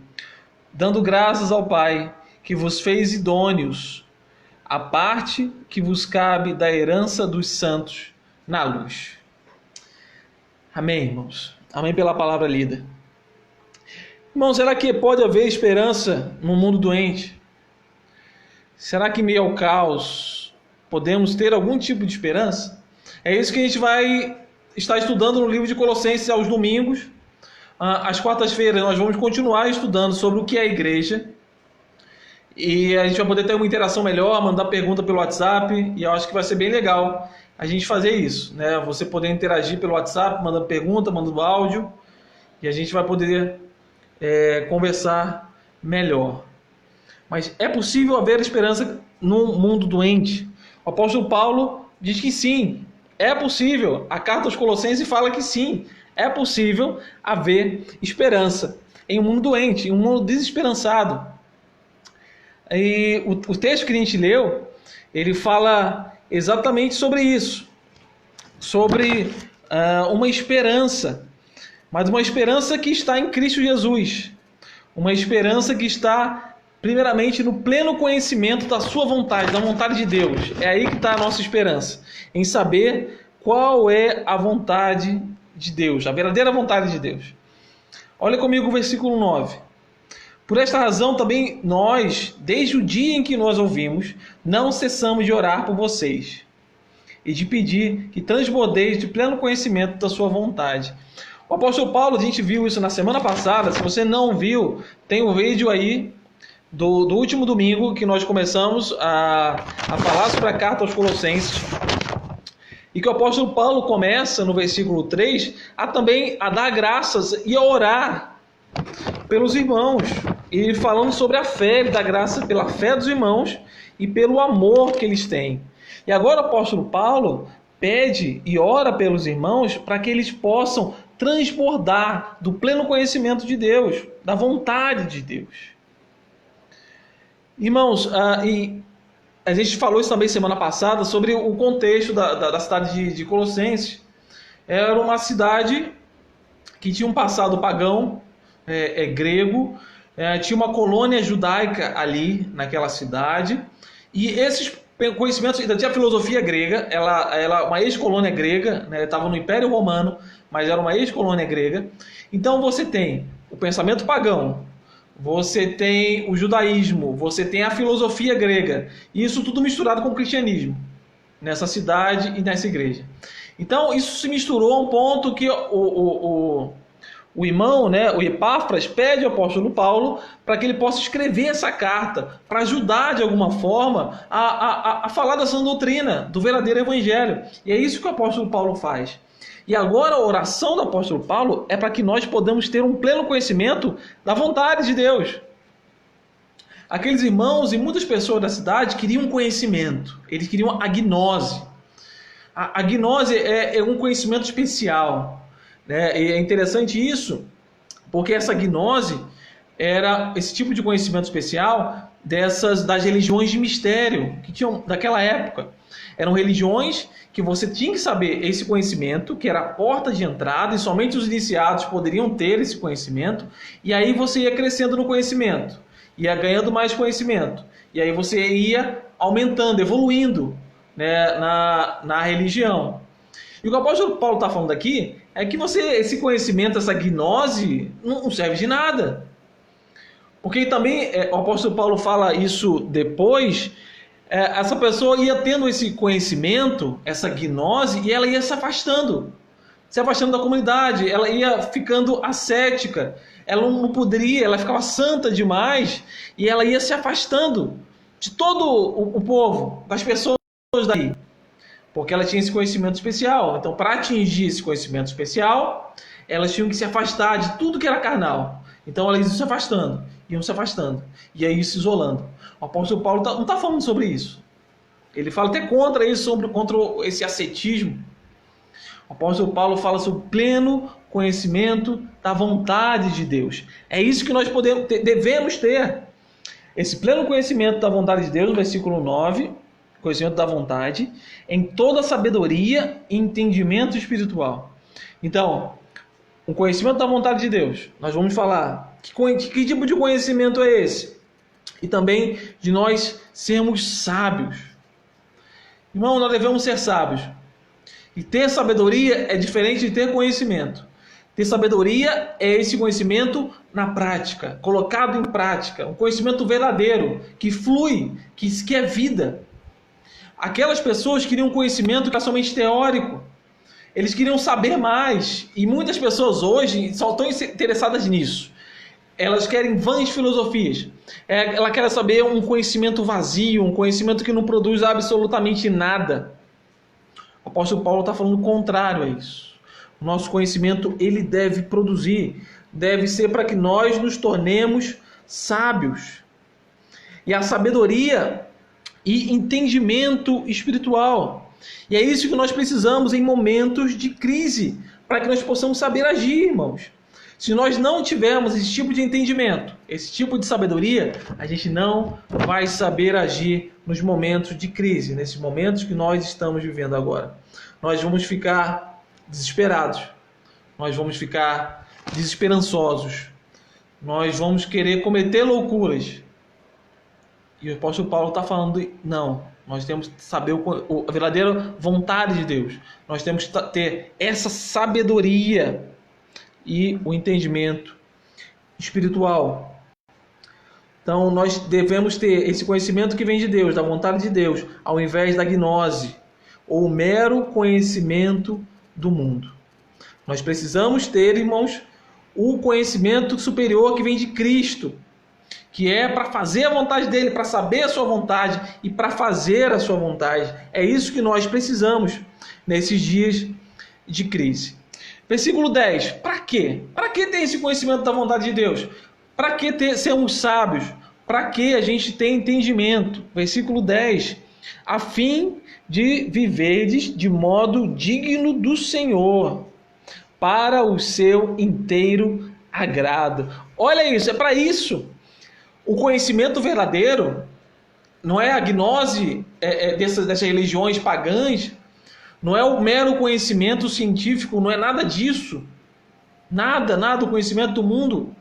dando graças ao Pai, que vos fez idôneos, a parte que vos cabe da herança dos santos na luz. Amém, irmãos. Amém pela palavra lida. Irmãos, será que pode haver esperança no mundo doente? Será que em meio ao caos podemos ter algum tipo de esperança? É isso que a gente vai estar estudando no livro de Colossenses aos domingos. Às quartas-feiras nós vamos continuar estudando sobre o que é a igreja. E a gente vai poder ter uma interação melhor, mandar pergunta pelo WhatsApp. E eu acho que vai ser bem legal a gente fazer isso, né? Você poder interagir pelo WhatsApp, mandando pergunta, mandando áudio. E a gente vai poder conversar melhor. Mas é possível haver esperança num mundo doente? O apóstolo Paulo diz que sim. É possível. A carta aos Colossenses fala que sim, é possível haver esperança em um mundo doente, em um mundo desesperançado. E o texto que a gente leu, ele fala exatamente sobre isso, sobre uma esperança, mas uma esperança que está em Cristo Jesus, uma esperança que está primeiramente no pleno conhecimento da sua vontade, da vontade de Deus. É aí que está a nossa esperança, em saber qual é a vontade de Deus, a verdadeira vontade de Deus. Olha comigo o versículo 9. Por esta razão também nós, desde o dia em que nós ouvimos, não cessamos de orar por vocês e de pedir que transbordeis de pleno conhecimento da sua vontade. O apóstolo Paulo, a gente viu isso na semana passada. Se você não viu, tem um vídeo aí do último domingo que nós começamos a falar sobre a carta aos Colossenses. E que o apóstolo Paulo começa no versículo 3 também a dar graças e a orar pelos irmãos, e falando sobre a fé, ele dá graça pela fé dos irmãos e pelo amor que eles têm. E agora o apóstolo Paulo pede e ora pelos irmãos para que eles possam transbordar do pleno conhecimento de Deus, da vontade de Deus. Irmãos, e a gente falou isso também semana passada sobre o contexto da cidade de Colossenses. Era uma cidade que tinha um passado pagão, grego, tinha uma colônia judaica ali naquela cidade, e esses conhecimentos, ainda tinha a filosofia grega, ela uma ex-colônia grega, né, estava no Império Romano, mas era uma ex-colônia grega. Então você tem o pensamento pagão, você tem o judaísmo, você tem a filosofia grega, e isso tudo misturado com o cristianismo, nessa cidade e nessa igreja. Então isso se misturou a um ponto que o irmão, né, o Epáfras, pede ao apóstolo Paulo para que ele possa escrever essa carta, para ajudar de alguma forma a falar dessa doutrina, do verdadeiro evangelho. E é isso que o apóstolo Paulo faz. E agora a oração do apóstolo Paulo é para que nós podamos ter um pleno conhecimento da vontade de Deus. Aqueles irmãos e muitas pessoas da cidade queriam conhecimento, eles queriam a gnose. A gnose é um conhecimento especial. E é interessante isso, porque essa gnose era esse tipo de conhecimento especial das religiões de mistério que tinham daquela época. Eram religiões que você tinha que saber esse conhecimento, que era a porta de entrada, e somente os iniciados poderiam ter esse conhecimento, e aí você ia crescendo no conhecimento, ia ganhando mais conhecimento, e aí você ia aumentando, evoluindo, né, na religião. E o que o apóstolo Paulo está falando aqui é que esse conhecimento, essa gnose, não serve de nada. Porque também o apóstolo Paulo fala isso depois, essa pessoa ia tendo esse conhecimento, essa gnose, e ela ia se afastando da comunidade, ela ia ficando ascética, ela não poderia, ela ficava santa demais, e ela ia se afastando de todo o povo, das pessoas daí. Porque ela tinha esse conhecimento especial. Então, para atingir esse conhecimento especial, elas tinham que se afastar de tudo que era carnal. Então, elas iam se afastando, e aí se isolando. O apóstolo Paulo não está falando sobre isso. Ele fala até contra isso, contra esse ascetismo. O apóstolo Paulo fala sobre o pleno conhecimento da vontade de Deus. É isso que nós devemos ter. Esse pleno conhecimento da vontade de Deus, no versículo 9... conhecimento da vontade, em toda sabedoria e entendimento espiritual. Então, o conhecimento da vontade de Deus, nós vamos falar que tipo de conhecimento é esse? E também de nós sermos sábios. Irmão, nós devemos ser sábios. E ter sabedoria é diferente de ter conhecimento. Ter sabedoria é esse conhecimento na prática, colocado em prática, um conhecimento verdadeiro, que flui, que é vida. Aquelas pessoas queriam conhecimento que era somente teórico. Eles queriam saber mais. E muitas pessoas hoje só estão interessadas nisso. Elas querem vãs filosofias. Ela quer saber um conhecimento vazio, um conhecimento que não produz absolutamente nada. O apóstolo Paulo está falando o contrário a isso. O nosso conhecimento, ele deve produzir, deve ser para que nós nos tornemos sábios. E a sabedoria e entendimento espiritual. E é isso que nós precisamos em momentos de crise, para que nós possamos saber agir, irmãos. Se nós não tivermos esse tipo de entendimento, esse tipo de sabedoria, a gente não vai saber agir nos momentos de crise, nesses momentos que nós estamos vivendo agora. Nós vamos ficar desesperados, nós vamos ficar desesperançosos, nós vamos querer cometer loucuras. E o apóstolo Paulo está falando, não, nós temos que saber a verdadeira vontade de Deus. Nós temos que ter essa sabedoria e o entendimento espiritual. Então nós devemos ter esse conhecimento que vem de Deus, da vontade de Deus, ao invés da gnose, ou mero conhecimento do mundo. Nós precisamos ter, irmãos, o conhecimento superior que vem de Cristo, que é para fazer a vontade dele, para saber a sua vontade e para fazer a sua vontade. É isso que nós precisamos nesses dias de crise. Versículo 10. Para quê? Para que ter esse conhecimento da vontade de Deus? Para que sermos sábios? Para que a gente tenha entendimento? Versículo 10. A fim de viverdes de modo digno do Senhor, para o seu inteiro agrado. Olha isso, é para isso. O conhecimento verdadeiro não é a gnose dessas religiões pagãs, não é o mero conhecimento científico, não é nada disso. Nada o conhecimento do mundo.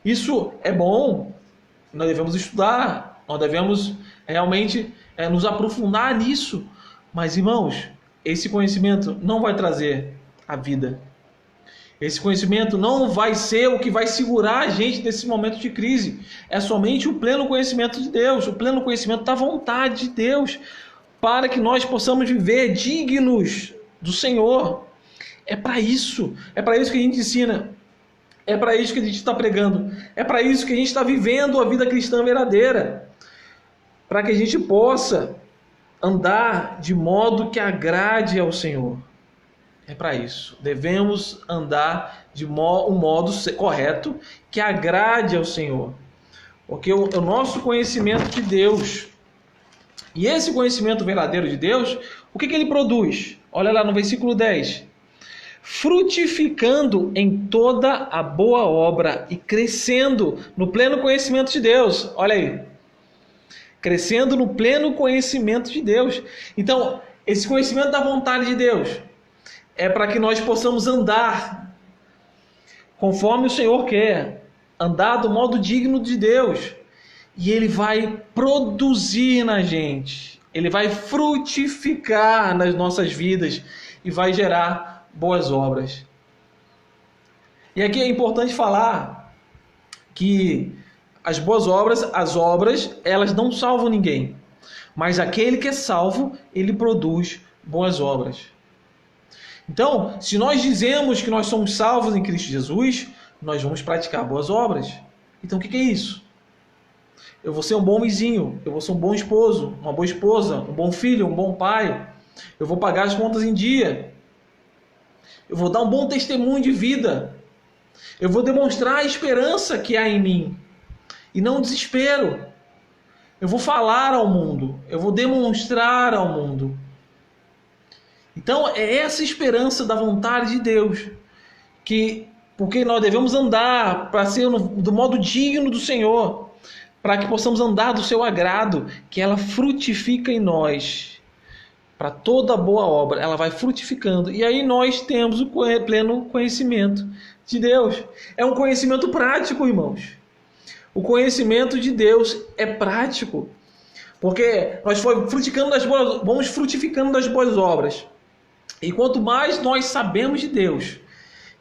Isso é bom, nós devemos estudar, nós devemos realmente nos aprofundar nisso. Mas, irmãos, esse conhecimento não vai trazer a vida. Esse conhecimento não vai ser o que vai segurar a gente nesse momento de crise. É somente o pleno conhecimento de Deus, o pleno conhecimento da vontade de Deus, para que nós possamos viver dignos do Senhor. É para isso que a gente ensina, é para isso que a gente está pregando, é para isso que a gente está vivendo a vida cristã verdadeira, para que a gente possa andar de modo que agrade ao Senhor. É para isso. Devemos andar de um modo correto que agrade ao Senhor. Porque o nosso conhecimento de Deus, e esse conhecimento verdadeiro de Deus, o que ele produz? Olha lá no versículo 10. Frutificando em toda a boa obra e crescendo no pleno conhecimento de Deus. Olha aí. Crescendo no pleno conhecimento de Deus. Então, esse conhecimento da vontade de Deus é para que nós possamos andar conforme o Senhor quer, andar do modo digno de Deus. E Ele vai produzir na gente, Ele vai frutificar nas nossas vidas e vai gerar boas obras. E aqui é importante falar que as boas obras, elas não salvam ninguém. Mas aquele que é salvo, ele produz boas obras. Então, se nós dizemos que nós somos salvos em Cristo Jesus, nós vamos praticar boas obras. Então, o que é isso? Eu vou ser um bom vizinho, eu vou ser um bom esposo, uma boa esposa, um bom filho, um bom pai. Eu vou pagar as contas em dia. Eu vou dar um bom testemunho de vida. Eu vou demonstrar a esperança que há em mim e não desespero. Eu vou falar ao mundo, eu vou demonstrar ao mundo. Então é essa esperança da vontade de Deus, porque nós devemos andar para ser do modo digno do Senhor, para que possamos andar do seu agrado, que ela frutifica em nós. Para toda boa obra, ela vai frutificando. E aí nós temos o pleno conhecimento de Deus. É um conhecimento prático, irmãos. O conhecimento de Deus é prático. Porque nós vamos frutificando das boas obras. E quanto mais nós sabemos de Deus,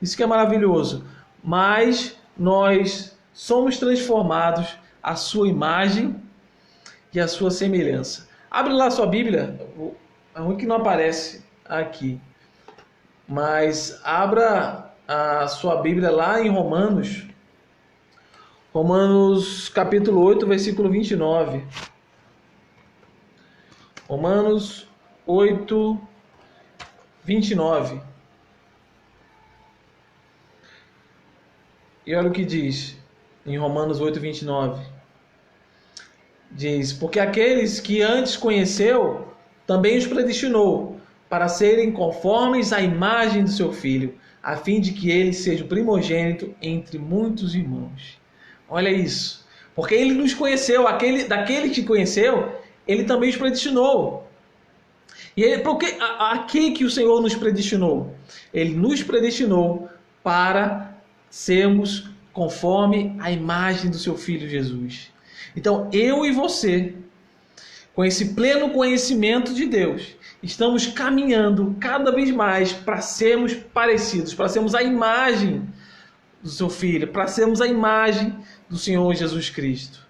isso que é maravilhoso, mais nós somos transformados à sua imagem e à sua semelhança. Abre lá a sua Bíblia, é ruim que não aparece aqui, mas abra a sua Bíblia lá em Romanos capítulo 8, versículo 29. Romanos 8, 29. E olha o que diz em Romanos 8, 29. Diz: porque aqueles que antes conheceu, também os predestinou para serem conformes à imagem do seu Filho, a fim de que ele seja o primogênito entre muitos irmãos. Olha isso. Porque ele nos conheceu, daquele que conheceu, ele também os predestinou. E ele, porque a que o Senhor nos predestinou? Ele nos predestinou para sermos conforme a imagem do seu Filho Jesus. Então, eu e você, com esse pleno conhecimento de Deus, estamos caminhando cada vez mais para sermos parecidos, para sermos a imagem do seu Filho, para sermos a imagem do Senhor Jesus Cristo.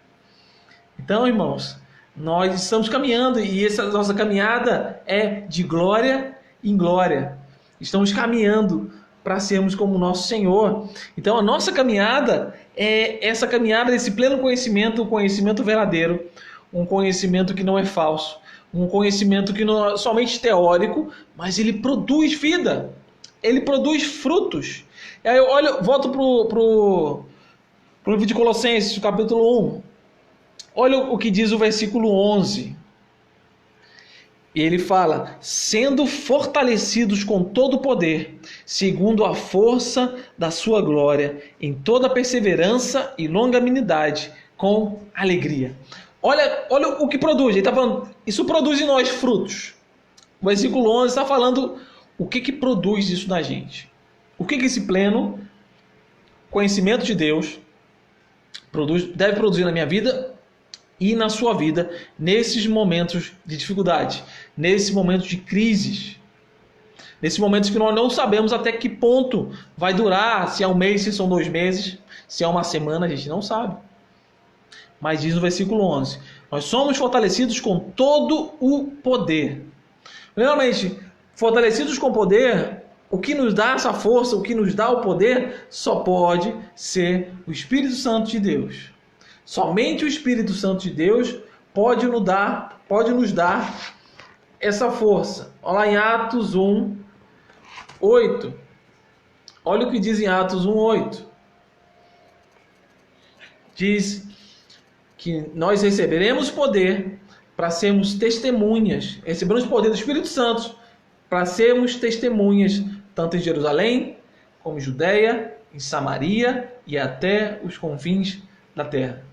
Então, irmãos, nós estamos caminhando e essa nossa caminhada é de glória em glória. Estamos caminhando para sermos como o nosso Senhor. Então, a nossa caminhada é essa caminhada desse pleno conhecimento, um conhecimento verdadeiro, um conhecimento que não é falso, um conhecimento que não é somente teórico, mas ele produz vida, ele produz frutos. E aí, olha, volto para o livro de Colossenses, capítulo 1. Olha o que diz o versículo 11. E ele fala: sendo fortalecidos com todo o poder, segundo a força da sua glória, em toda perseverança e longanimidade, com alegria. Olha o que produz. Ele está falando, isso produz em nós frutos. O versículo 11 está falando o que produz isso na gente. O que esse pleno conhecimento de Deus deve produzir na minha vida e na sua vida, nesses momentos de dificuldade, nesses momentos de crises, nesses momentos que nós não sabemos até que ponto vai durar, se é um mês, se são 2 meses, se é uma semana, a gente não sabe. Mas diz no versículo 11, nós somos fortalecidos com todo o poder. Realmente, fortalecidos com poder, o que nos dá essa força, o que nos dá o poder, só pode ser o Espírito Santo de Deus. Somente o Espírito Santo de Deus pode nos dar essa força. Olha lá em Atos 1, 8. Olha o que diz em Atos 1, 8. Diz que nós receberemos poder para sermos testemunhas. Recebemos o poder do Espírito Santo para sermos testemunhas, tanto em Jerusalém, como em Judeia, em Samaria e até os confins da terra.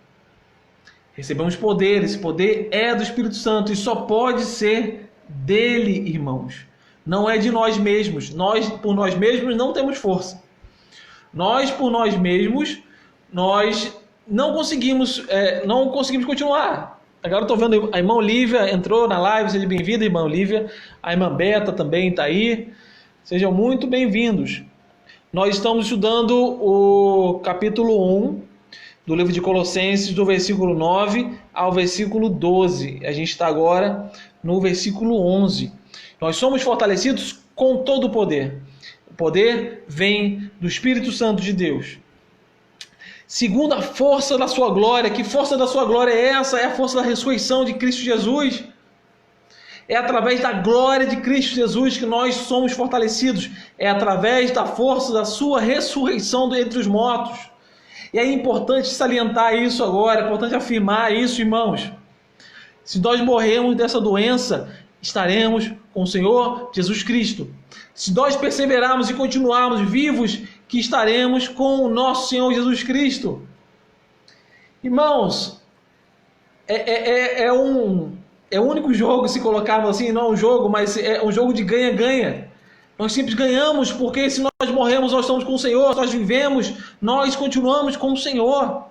Recebemos poder, esse poder é do Espírito Santo e só pode ser dele, irmãos. Não é de nós mesmos. Nós, por nós mesmos, não temos força. Nós, por nós mesmos, nós não conseguimos continuar. Agora eu estou vendo a irmã Olívia entrou na live, seja bem-vinda, irmã Olívia. A irmã Beta também está aí. Sejam muito bem-vindos. Nós estamos estudando o capítulo 1 do livro de Colossenses, do versículo 9 ao versículo 12. A gente está agora no versículo 11. Nós somos fortalecidos com todo o poder. O poder vem do Espírito Santo de Deus. Segundo a força da sua glória. Que força da sua glória é essa? É a força da ressurreição de Cristo Jesus. É através da glória de Cristo Jesus que nós somos fortalecidos. É através da força da sua ressurreição dentre os mortos. E é importante salientar isso agora, é importante afirmar isso, irmãos. Se nós morrermos dessa doença, estaremos com o Senhor Jesus Cristo. Se nós perseverarmos e continuarmos vivos, que estaremos com o nosso Senhor Jesus Cristo. Irmãos, é o único jogo, se colocarmos assim, não é um jogo, mas é um jogo de ganha-ganha. Nós sempre ganhamos, porque se nós morremos, nós estamos com o Senhor, nós vivemos, nós continuamos com o Senhor.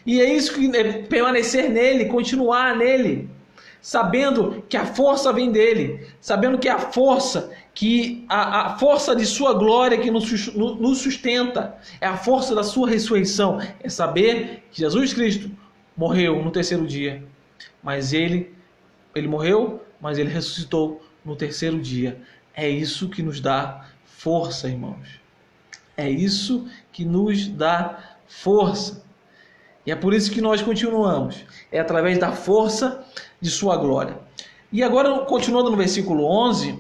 E é isso que é permanecer nele, continuar nele, sabendo que a força vem dele, sabendo que a força de sua glória que nos sustenta, é a força da sua ressurreição, é saber que Jesus Cristo morreu no 3º dia, mas ele morreu, mas ele ressuscitou no 3º dia. É isso que nos dá força, irmãos. É isso que nos dá força. E é por isso que nós continuamos. É através da força de sua glória. E agora, continuando no versículo 11,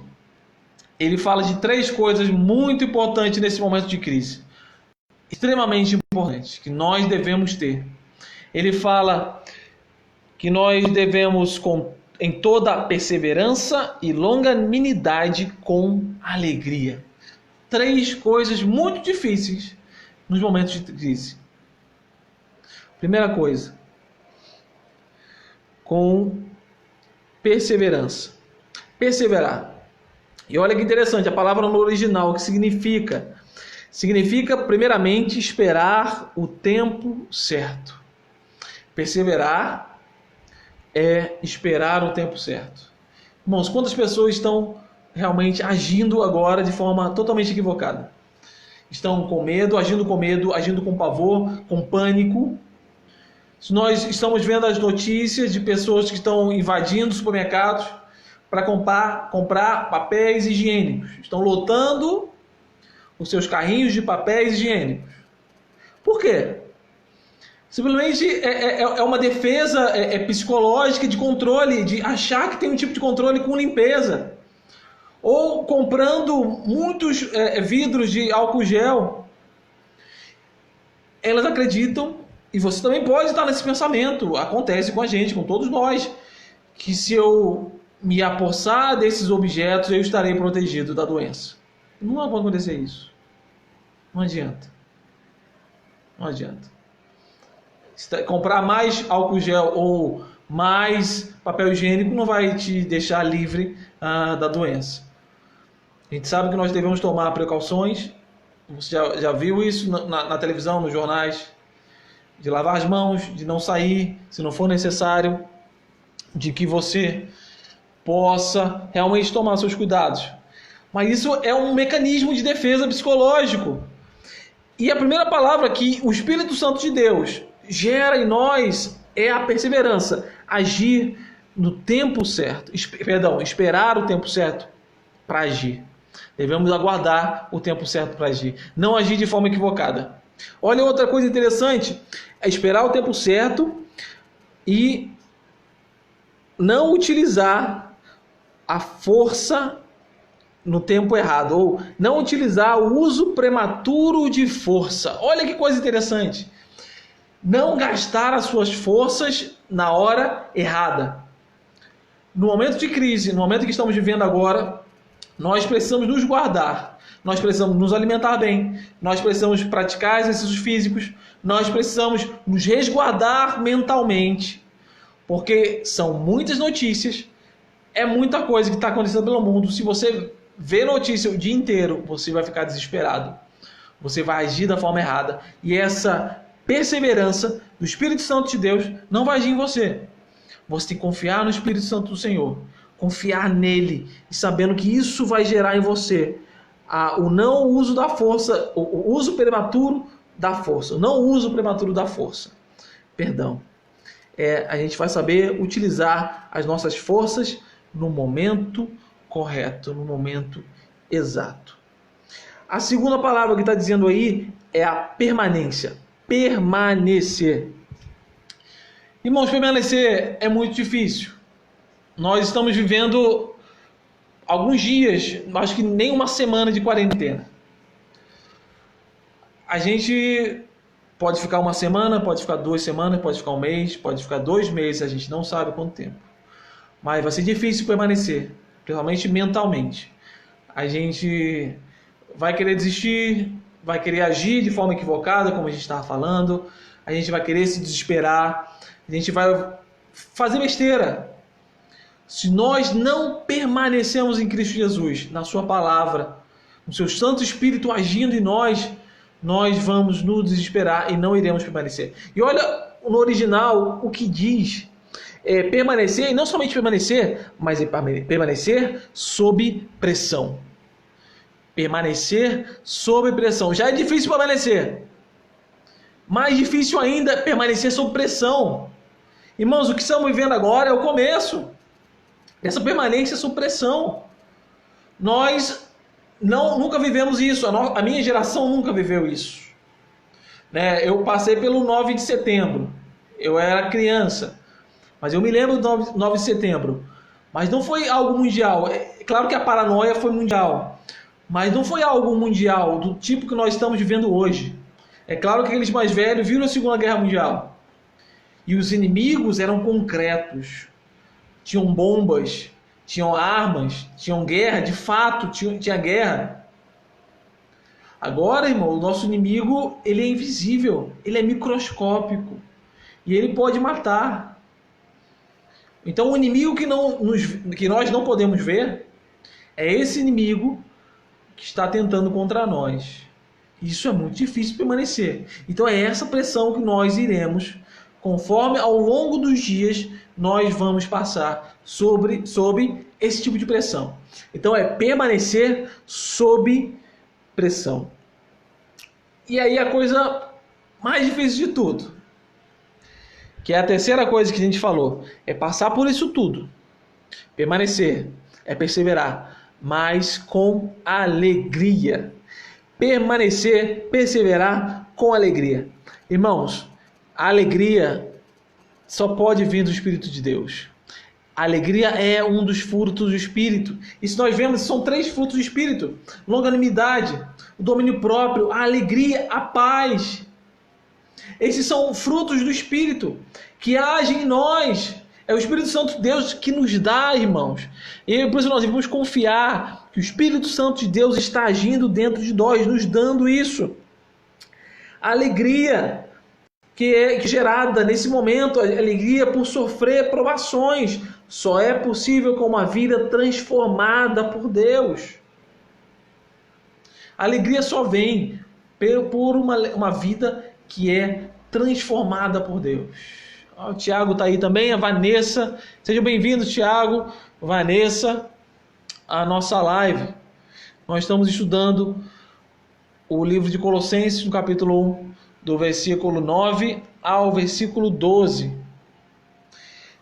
ele fala de 3 coisas muito importantes nesse momento de crise. Extremamente importantes, que nós devemos ter. Ele fala que nós devemos, com em toda perseverança e longanimidade com alegria. 3 coisas muito difíceis nos momentos de crise. Primeira coisa, com perseverança. Perseverar. E olha que interessante, a palavra no original, o que significa? Significa, primeiramente, esperar o tempo certo. Perseverar é esperar o tempo certo. Irmãos, quantas pessoas estão realmente agindo agora de forma totalmente equivocada? Estão com medo, agindo com pavor, com pânico. Nós estamos vendo as notícias de pessoas que estão invadindo supermercados para comprar papéis higiênicos. Estão lotando os seus carrinhos de papéis higiênicos. Por quê? Simplesmente é uma defesa psicológica de controle, de achar que tem um tipo de controle com limpeza. Ou comprando muitos vidros de álcool gel. Elas acreditam, e você também pode estar nesse pensamento, acontece com a gente, com todos nós, que se eu me apossar desses objetos, eu estarei protegido da doença. Não vai acontecer isso. Não adianta. Não adianta. Comprar mais álcool gel ou mais papel higiênico não vai te deixar livre da doença. A gente sabe que nós devemos tomar precauções. Você já viu isso na televisão, nos jornais, de lavar as mãos, de não sair se não for necessário, de que você possa realmente tomar seus cuidados. Mas isso é um mecanismo de defesa psicológico. E a primeira palavra que o Espírito Santo de Deus gera em nós é a perseverança, agir no tempo certo, esperar o tempo certo para agir. Devemos aguardar o tempo certo para agir, não agir de forma equivocada. Olha outra coisa interessante, é esperar o tempo certo e não utilizar a força no tempo errado, ou não utilizar o uso prematuro de força. Olha que coisa interessante. Não gastar as suas forças na hora errada. No momento de crise, no momento que estamos vivendo agora, nós precisamos nos guardar, nós precisamos nos alimentar bem, nós precisamos praticar exercícios físicos, nós precisamos nos resguardar mentalmente, porque são muitas notícias, é muita coisa que está acontecendo pelo mundo. Se você vê notícia o dia inteiro, você vai ficar desesperado, você vai agir da forma errada, e essa perseverança do Espírito Santo de Deus não vai agir em você. Você tem que confiar no Espírito Santo do Senhor, confiar nele, e sabendo que isso vai gerar em você o não uso da força, o uso prematuro da força, o não uso prematuro da força. Perdão. A gente vai saber utilizar as nossas forças no momento correto, no momento exato. A segunda palavra que está dizendo aí é a permanência. Permanecer. Irmãos, permanecer é muito difícil. Nós estamos vivendo alguns dias, acho que nem uma semana de quarentena. A gente pode ficar uma semana, pode ficar 2 semanas, pode ficar um mês, pode ficar 2 meses, a gente não sabe quanto tempo. Mas vai ser difícil permanecer, principalmente mentalmente. A gente vai querer desistir, vai querer agir de forma equivocada, como a gente estava falando, a gente vai querer se desesperar, a gente vai fazer besteira. Se nós não permanecemos em Cristo Jesus, na sua palavra, no seu Santo Espírito agindo em nós, nós vamos nos desesperar e não iremos permanecer. E olha no original o que diz, permanecer, e não somente permanecer, mas permanecer sob pressão. Permanecer sob pressão. Já é difícil permanecer. Mais difícil ainda é permanecer sob pressão. Irmãos, o que estamos vivendo agora é o começo dessa permanência sob pressão. Nós nunca vivemos isso. A minha geração nunca viveu isso. Eu passei pelo 9 de setembro. Eu era criança. Mas eu me lembro do 9 de setembro. Mas não foi algo mundial. É claro que a paranoia foi mundial. Mas não foi algo mundial do tipo que nós estamos vivendo hoje. É claro que aqueles mais velhos viram a Segunda Guerra Mundial. E os inimigos eram concretos. tinham bombas, tinham armas, tinham guerra, de fato tinha guerra. Agora, irmão, o nosso inimigo, ele é invisível, ele é microscópico e ele pode matar. Então, o inimigo que nós não podemos ver é esse inimigo que está tentando contra nós. Isso é muito difícil permanecer. Então, é essa pressão que nós iremos, conforme ao longo dos dias, nós vamos passar sobre esse tipo de pressão. Então, é permanecer sob pressão. E aí a coisa mais difícil de tudo, que é a terceira coisa que a gente falou, é passar por isso tudo. Permanecer, é perseverar, mas com alegria. Permanecer, perseverar com alegria. Irmãos, a alegria só pode vir do Espírito de Deus. A alegria é um dos frutos do Espírito. E se nós vemos, são 3 frutos do Espírito: longanimidade, o domínio próprio, a alegria, a paz. Esses são frutos do Espírito que agem em nós. É o Espírito Santo de Deus que nos dá, irmãos. E por isso nós devemos confiar que o Espírito Santo de Deus está agindo dentro de nós, nos dando isso. A alegria que é gerada nesse momento, a alegria por sofrer provações, só é possível com uma vida transformada por Deus. A alegria só vem por uma vida que é transformada por Deus. O Tiago está aí também, a Vanessa. Sejam bem-vindos, Tiago, Vanessa, à nossa live. Nós estamos estudando o livro de Colossenses, no capítulo 1, do versículo 9 ao versículo 12.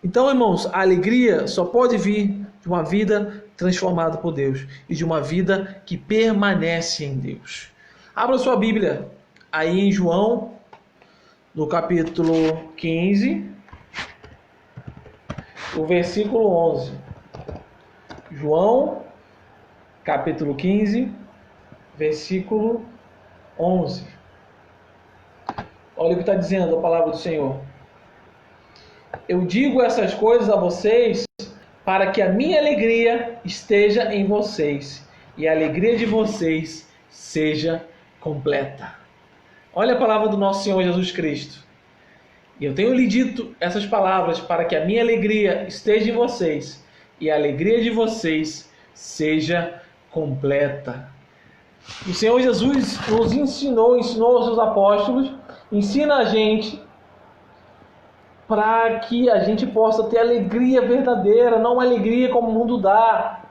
Então, irmãos, a alegria só pode vir de uma vida transformada por Deus e de uma vida que permanece em Deus. Abra sua Bíblia aí em João, no capítulo 15, o versículo 11. João, capítulo 15, versículo 11. Olha o que está dizendo a palavra do Senhor. Eu digo essas coisas a vocês para que a minha alegria esteja em vocês e a alegria de vocês seja completa. Olha a palavra do nosso Senhor Jesus Cristo. E eu tenho lhe dito essas palavras para que a minha alegria esteja em vocês e a alegria de vocês seja completa. O Senhor Jesus nos ensinou aos seus apóstolos, ensina a gente para que a gente possa ter alegria verdadeira, não uma alegria como o mundo dá,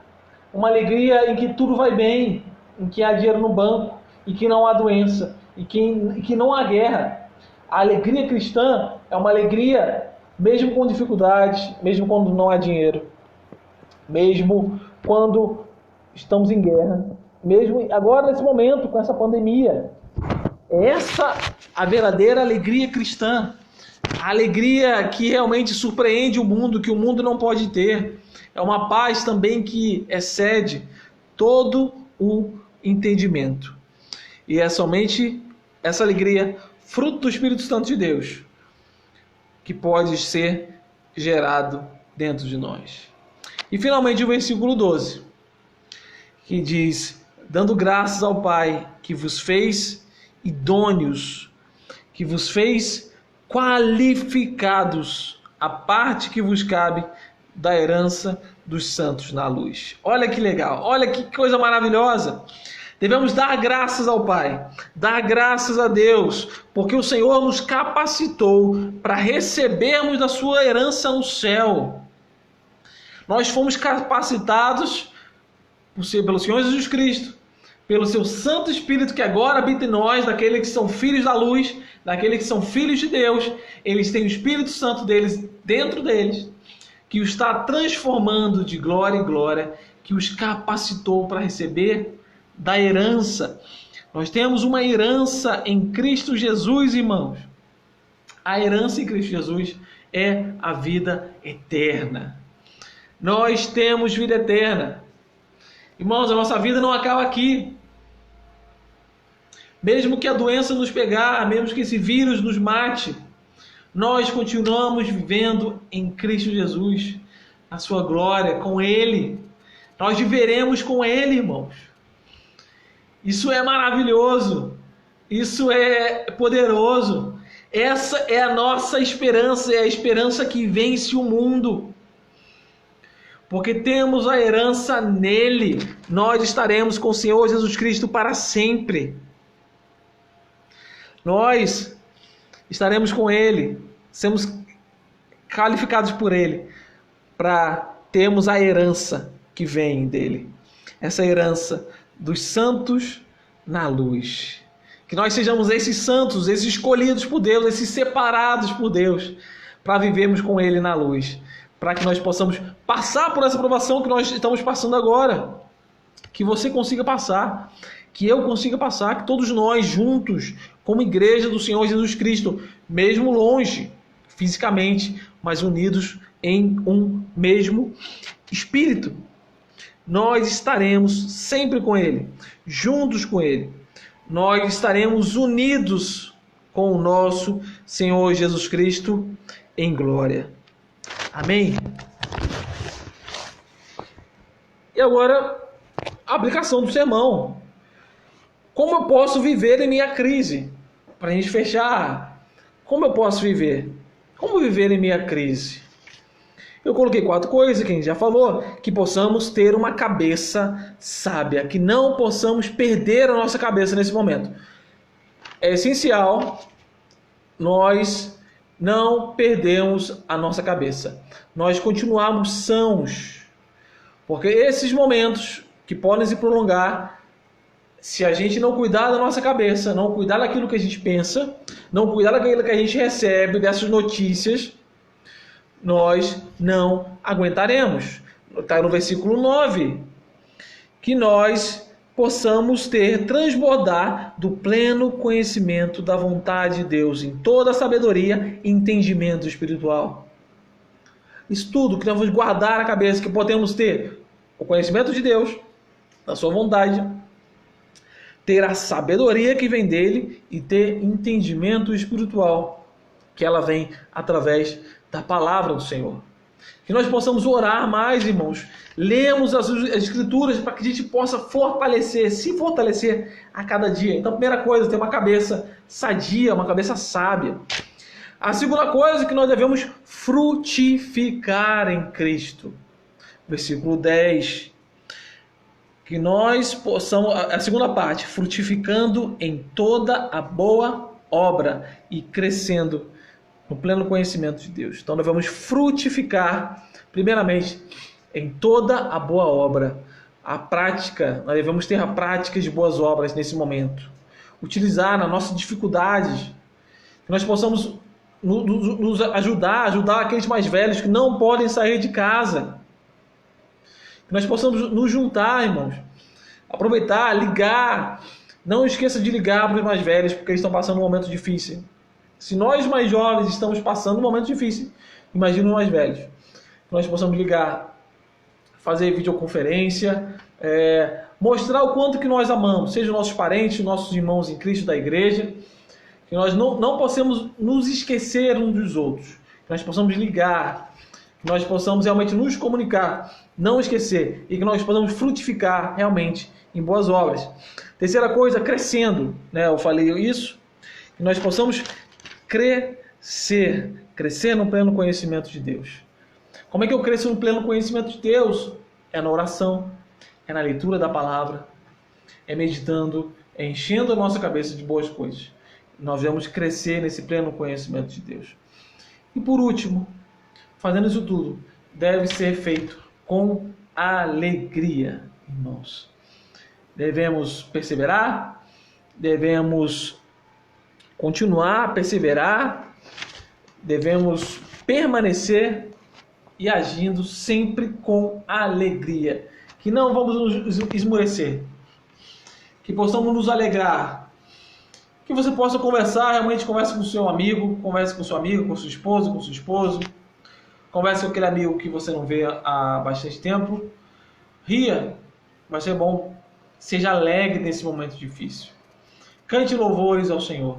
uma alegria em que tudo vai bem, em que há dinheiro no banco, e que não há doença, e que não há guerra. A alegria cristã é uma alegria mesmo com dificuldades, mesmo quando não há dinheiro, mesmo quando estamos em guerra, mesmo agora nesse momento com essa pandemia. Essa a verdadeira alegria cristã. A alegria que realmente surpreende o mundo, que o mundo não pode ter. É uma paz também que excede todo o entendimento. E é somente essa alegria, fruto do Espírito Santo de Deus, que pode ser gerado dentro de nós. E finalmente o versículo 12, que diz: dando graças ao Pai que vos fez idôneos, que vos fez qualificados a parte que vos cabe da herança dos santos na luz. Olha que legal, olha que coisa maravilhosa. Devemos dar graças ao Pai, dar graças a Deus, porque o Senhor nos capacitou para recebermos da sua herança no céu. Nós fomos capacitados pelo Senhor Jesus Cristo, pelo seu Santo Espírito que agora habita em nós, daqueles que são filhos da luz, daqueles que são filhos de Deus. Eles têm o Espírito Santo deles dentro deles, que os está transformando de glória em glória, que os capacitou para receber da herança. Nós temos uma herança em Cristo Jesus, irmãos. A herança em Cristo Jesus é a vida eterna. Nós temos vida eterna. Irmãos, a nossa vida não acaba aqui. Mesmo que a doença nos pegar, mesmo que esse vírus nos mate, nós continuamos vivendo em Cristo Jesus. a sua glória com Ele. Nós viveremos com Ele, irmãos. Isso é maravilhoso. Isso é poderoso. Essa é a nossa esperança, é a esperança que vence o mundo. Porque temos a herança nele. Nós estaremos com o Senhor Jesus Cristo para sempre. Nós estaremos com Ele. Seremos qualificados por Ele para termos a herança que vem dele. Essa herança dos santos na luz. Que nós sejamos esses santos, esses escolhidos por Deus, esses separados por Deus, para vivermos com Ele na luz. Para que nós possamos passar por essa provação que nós estamos passando agora. Que você consiga passar, que eu consiga passar, que todos nós juntos, como igreja do Senhor Jesus Cristo, mesmo longe, fisicamente, mas unidos em um mesmo Espírito, nós estaremos sempre com Ele, juntos com Ele. Nós estaremos unidos com o nosso Senhor Jesus Cristo em glória. Amém? E agora, a aplicação do sermão. Como eu posso viver em minha crise? Para a gente fechar, como eu posso viver? Como viver em minha crise? Eu coloquei 4 coisas que a gente já falou, que possamos ter uma cabeça sábia, que não possamos perder a nossa cabeça nesse momento. É essencial nós não perdermos a nossa cabeça. Nós continuarmos sãos, porque esses momentos que podem se prolongar, se a gente não cuidar da nossa cabeça, não cuidar daquilo que a gente pensa, não cuidar daquilo que a gente recebe, dessas notícias, nós não aguentaremos. Está no versículo 9. Que nós possamos transbordar do pleno conhecimento da vontade de Deus, em toda a sabedoria e entendimento espiritual. Isso tudo que nós vamos guardar na cabeça, que podemos ter o conhecimento de Deus, da sua vontade, ter a sabedoria que vem dele e ter entendimento espiritual, que ela vem através da palavra do Senhor. Que nós possamos orar mais, irmãos. Lemos as escrituras para que a gente possa se fortalecer a cada dia. Então, a primeira coisa, ter uma cabeça sadia, uma cabeça sábia. A segunda coisa é que nós devemos frutificar em Cristo. Versículo 10. Que nós possamos, a segunda parte, frutificando em toda a boa obra e crescendo no pleno conhecimento de Deus. Então nós vamos frutificar, primeiramente, em toda a boa obra. A prática, nós devemos ter a prática de boas obras nesse momento. Utilizar nas nossas dificuldades, que nós possamos nos ajudar aqueles mais velhos que não podem sair de casa. Que nós possamos nos juntar, irmãos. Aproveitar, ligar. Não esqueça de ligar para os mais velhos, porque eles estão passando um momento difícil. Se nós mais jovens estamos passando um momento difícil, imagina os mais velhos. Que nós possamos ligar, fazer videoconferência, mostrar o quanto que nós amamos, seja os nossos parentes, os nossos irmãos em Cristo da igreja. Que nós não possamos nos esquecer uns dos outros. Que nós possamos ligar, que nós possamos realmente nos comunicar, não esquecer, e que nós possamos frutificar realmente em boas obras. Terceira coisa, crescendo, né? Eu falei isso, que nós possamos crescer no pleno conhecimento de Deus. Como é que eu cresço no pleno conhecimento de Deus? É na oração, é na leitura da palavra, é meditando, é enchendo a nossa cabeça de boas coisas. Nós vamos crescer nesse pleno conhecimento de Deus. E por último, fazendo isso tudo, deve ser feito com alegria, irmãos. Devemos perseverar, devemos continuar a perseverar, devemos permanecer e agindo sempre com alegria. Que não vamos nos esmorecer, que possamos nos alegrar, que você possa conversar, realmente converse com o seu amigo, converse com seu amigo, com sua esposa, com seu esposo, converse com aquele amigo que você não vê há bastante tempo, ria, vai ser bom, seja alegre nesse momento difícil, cante louvores ao Senhor,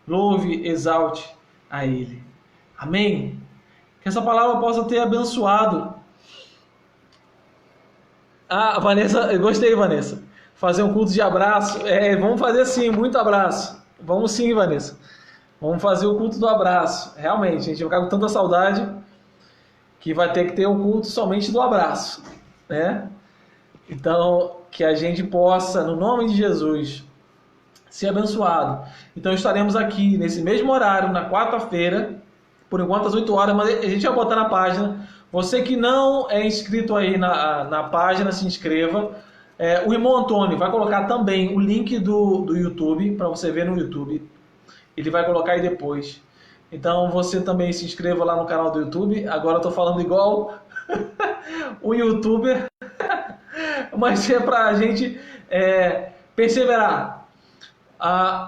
louve, exalte a Ele, amém? Que essa palavra possa ter abençoado Ah, Vanessa, eu gostei, Vanessa. Fazer um culto de abraço. Vamos fazer sim, muito abraço. Vamos sim, Vanessa. Vamos fazer o culto do abraço. Realmente, a gente vai ficar com tanta saudade que vai ter que ter o culto somente do abraço, né? Então, que a gente possa, no nome de Jesus, ser abençoado. Então, estaremos aqui nesse mesmo horário, na quarta-feira, por enquanto às 8 horas, mas a gente vai botar na página. Você que não é inscrito aí na página, se inscreva. O irmão Antônio vai colocar também o link do YouTube, para você ver no YouTube. Ele vai colocar aí depois. Então você também se inscreva lá no canal do YouTube. Agora eu estou falando igual o YouTuber. Mas é para a gente perseverar.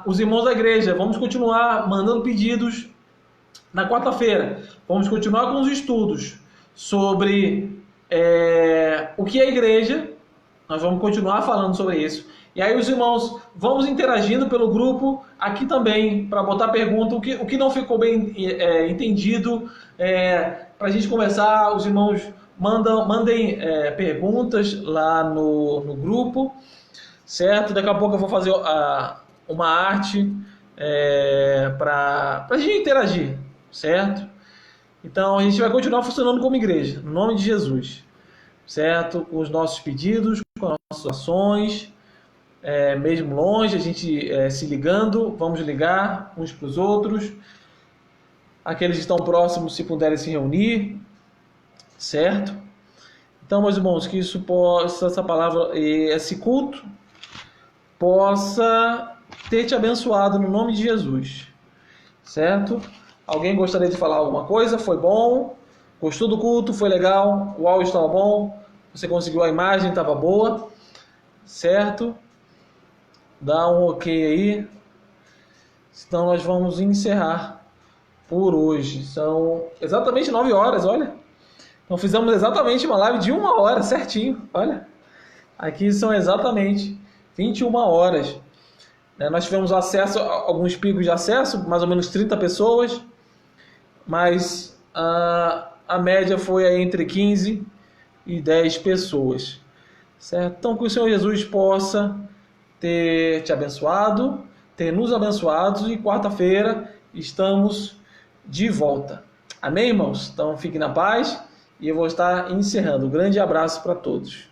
Os irmãos da igreja, vamos continuar mandando pedidos na quarta-feira. Vamos continuar com os estudos sobre o que é a igreja. Nós vamos continuar falando sobre isso. E aí os irmãos, vamos interagindo pelo grupo aqui também, para botar pergunta, o que não ficou bem entendido, para a gente conversar. Os irmãos mandem perguntas lá no grupo, certo? Daqui a pouco eu vou fazer uma arte para a gente interagir, certo? Então a gente vai continuar funcionando como igreja, no nome de Jesus, certo? Com os nossos pedidos, com as nossas ações, mesmo longe, a gente se ligando, vamos ligar uns para os outros. Aqueles que estão próximos, se puderem se reunir, certo? Então, meus irmãos, que isso possa, essa palavra, esse culto, possa ter te abençoado no nome de Jesus, certo? Alguém gostaria de falar alguma coisa? Foi bom? Gostou do culto? Foi legal? O áudio estava bom? Você conseguiu a imagem? Estava boa? Certo? Dá um ok aí. Então nós vamos encerrar por hoje. São exatamente 9 horas, olha. Então fizemos exatamente uma live de 1 hora, certinho. Olha. Aqui são exatamente 21 horas. Nós tivemos acesso a alguns picos de acesso, mais ou menos 30 pessoas. Mas a média foi aí entre 15 e 10 pessoas. Certo? Então que o Senhor Jesus possa ter te abençoado, ter nos abençoado, e quarta-feira estamos de volta. Amém, irmãos? Então fiquem na paz e eu vou estar encerrando. Um grande abraço para todos.